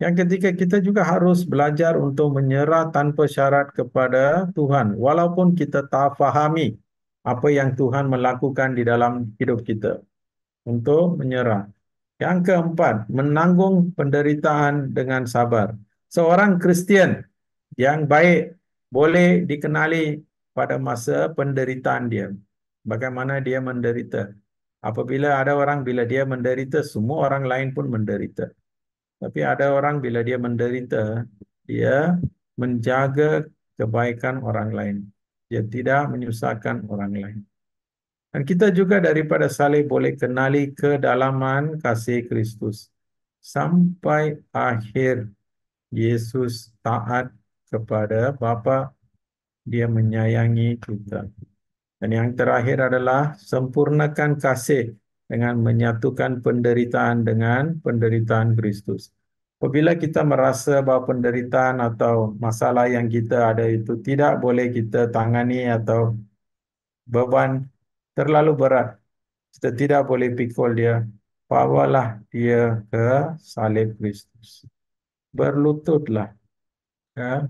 Yang ketiga, kita juga harus belajar untuk menyerah tanpa syarat kepada Tuhan. Walaupun kita tak fahami apa yang Tuhan melakukan di dalam hidup kita. Untuk menyerah. Yang keempat, menanggung penderitaan dengan sabar. Seorang Kristian yang baik boleh dikenali pada masa penderitaan dia. Bagaimana dia menderita. Apabila ada orang bila dia menderita, semua orang lain pun menderita. Tapi ada orang bila dia menderita, dia menjaga kebaikan orang lain. Dia tidak menyusahkan orang lain. Dan kita juga daripada salib boleh kenali kedalaman kasih Kristus. Sampai akhir Yesus taat kepada Bapa, dia menyayangi kita. Dan yang terakhir adalah sempurnakan kasih dengan menyatukan penderitaan dengan penderitaan Kristus. Apabila kita merasa bahawa penderitaan atau masalah yang kita ada itu tidak boleh kita tangani atau beban terlalu berat, kita tidak boleh pikul dia, bawalah dia ke salib Kristus. Berlututlah. Ya.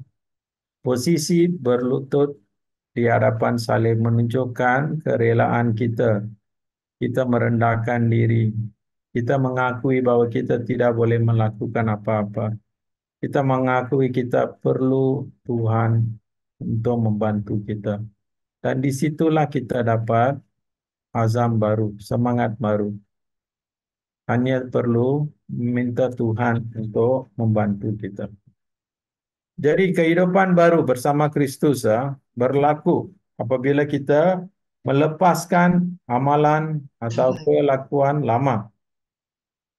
Posisi berlutut di hadapan salib menunjukkan kerelaan kita. Kita merendahkan diri. Kita mengakui bahwa kita tidak boleh melakukan apa-apa. Kita mengakui kita perlu Tuhan untuk membantu kita. Dan disitulah kita dapat azam baru, semangat baru. Hanya perlu minta Tuhan untuk membantu kita. Jadi kehidupan baru bersama Kristus berlaku apabila kita melepaskan amalan atau kelakuan lama.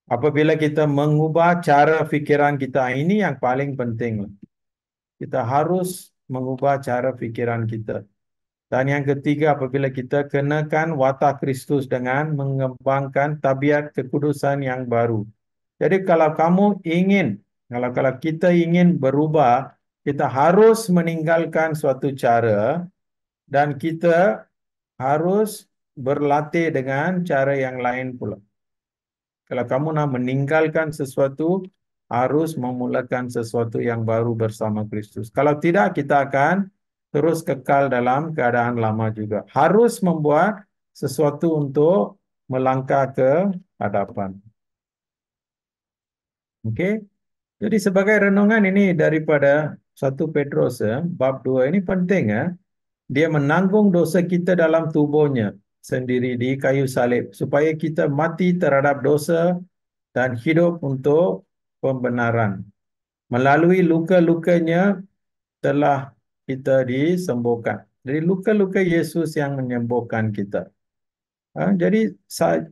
Apabila kita mengubah cara fikiran kita, ini yang paling penting. Kita harus mengubah cara fikiran kita. Dan yang ketiga, apabila kita kenakan watak Kristus dengan mengembangkan tabiat kekudusan yang baru. Jadi kalau kita ingin berubah, kita harus meninggalkan suatu cara dan kita harus berlatih dengan cara yang lain pula. Kalau kamu nak meninggalkan sesuatu, harus memulakan sesuatu yang baru bersama Kristus. Kalau tidak, kita akan terus kekal dalam keadaan lama juga. Harus membuat sesuatu untuk melangkah ke hadapan. Oke? Jadi sebagai renungan ini daripada 1 Petrus bab 2 ini penting ya. Dia menanggung dosa kita dalam tubuhnya sendiri di kayu salib supaya kita mati terhadap dosa dan hidup untuk pembenaran. Melalui luka-lukanya telah kita disembuhkan. Jadi luka-luka Yesus yang menyembuhkan kita. Jadi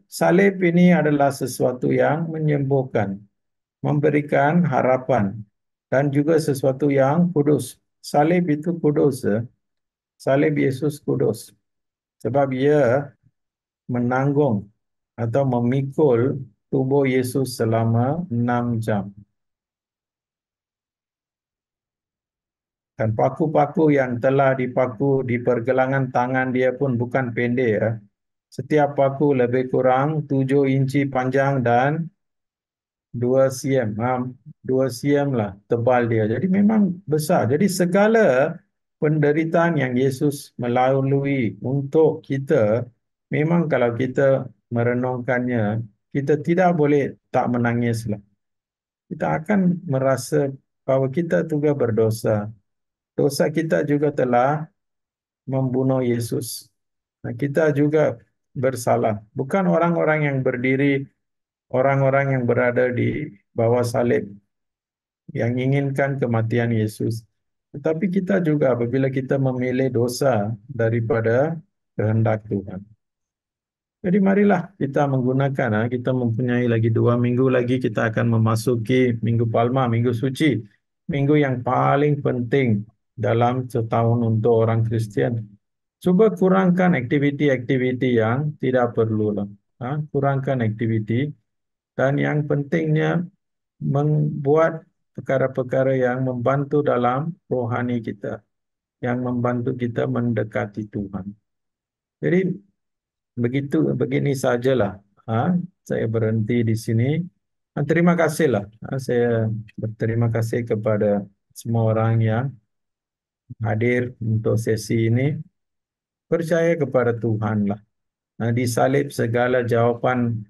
salib ini adalah sesuatu yang menyembuhkan, memberikan harapan, dan juga sesuatu yang kudus. Salib itu kudus. Salib Yesus kudus. Sebab ia menanggung atau memikul tubuh Yesus selama 6 jam. Dan paku-paku yang telah dipaku di pergelangan tangan dia pun bukan pendek ya. Setiap paku lebih kurang 7 inci panjang dan 2 cm. 2 cm lah tebal dia. Jadi memang besar. Jadi segala penderitaan yang Yesus melalui untuk kita, memang kalau kita merenungkannya, kita tidak boleh tak menangis lah. Kita akan merasa bahwa kita juga berdosa. Dosa kita juga telah membunuh Yesus. Nah, kita juga bersalah. Bukan orang-orang yang berdiri, orang-orang yang berada di bawah salib yang inginkan kematian Yesus. Tetapi kita juga apabila kita memilih dosa daripada kehendak Tuhan. Jadi marilah kita menggunakan, kita mempunyai lagi 2 minggu lagi kita akan memasuki Minggu Palma, Minggu Suci. Minggu yang paling penting dalam setahun untuk orang Kristian. Coba kurangkan aktiviti-aktiviti yang tidak perlu lah. Kurangkan aktiviti dan yang pentingnya membuat perkara-perkara yang membantu dalam rohani kita, yang membantu kita mendekati Tuhan. Jadi begini sajalah. Saya berhenti di sini. Terima kasihlah. Saya berterima kasih kepada semua orang yang hadir untuk sesi ini. Percaya kepada Tuhan lah. Disalib segala jawapan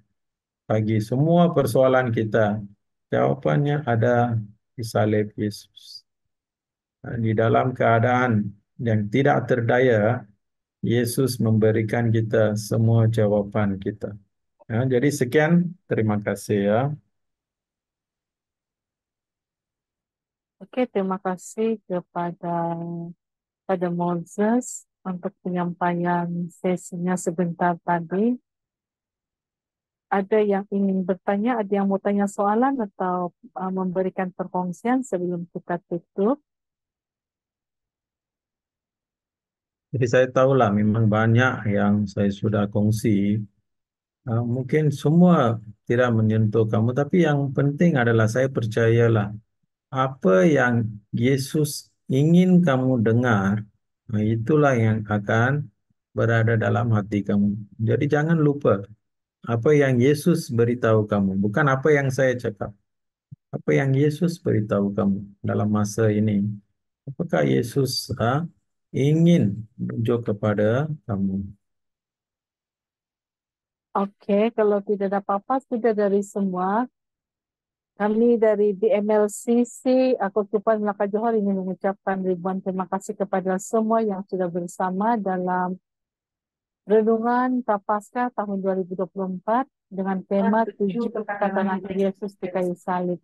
bagi semua persoalan kita. Jawabannya ada di salib Yesus. Di dalam keadaan yang tidak terdaya, Yesus memberikan kita semua jawaban kita. Jadi sekian, terima kasih ya. Oke, terima kasih pada Moses untuk penyampaian sesinya sebentar tadi. Ada yang ingin bertanya, ada yang mau tanya soalan atau memberikan perkongsian sebelum kita tutup? Jadi saya tahulah memang banyak yang saya sudah kongsi. Mungkin semua tidak menyentuh kamu, tapi yang penting adalah saya percayalah apa yang Yesus ingin kamu dengar, itulah yang akan berada dalam hati kamu. Jadi jangan lupa apa yang Yesus beritahu kamu, bukan apa yang saya cakap. Apa yang Yesus beritahu kamu dalam masa ini. Apakah Yesus ingin menunjuk kepada kamu? Oke, kalau tidak ada apa-apa, sudah dari semua. Kami dari DMLCC, aku Tupan Melaka Johor ingin mengucapkan ribuan terima kasih kepada semua yang sudah bersama dalam Renungan Prapaskah tahun 2024 dengan tema 7 perkataan akhir Yesus di kayu salib.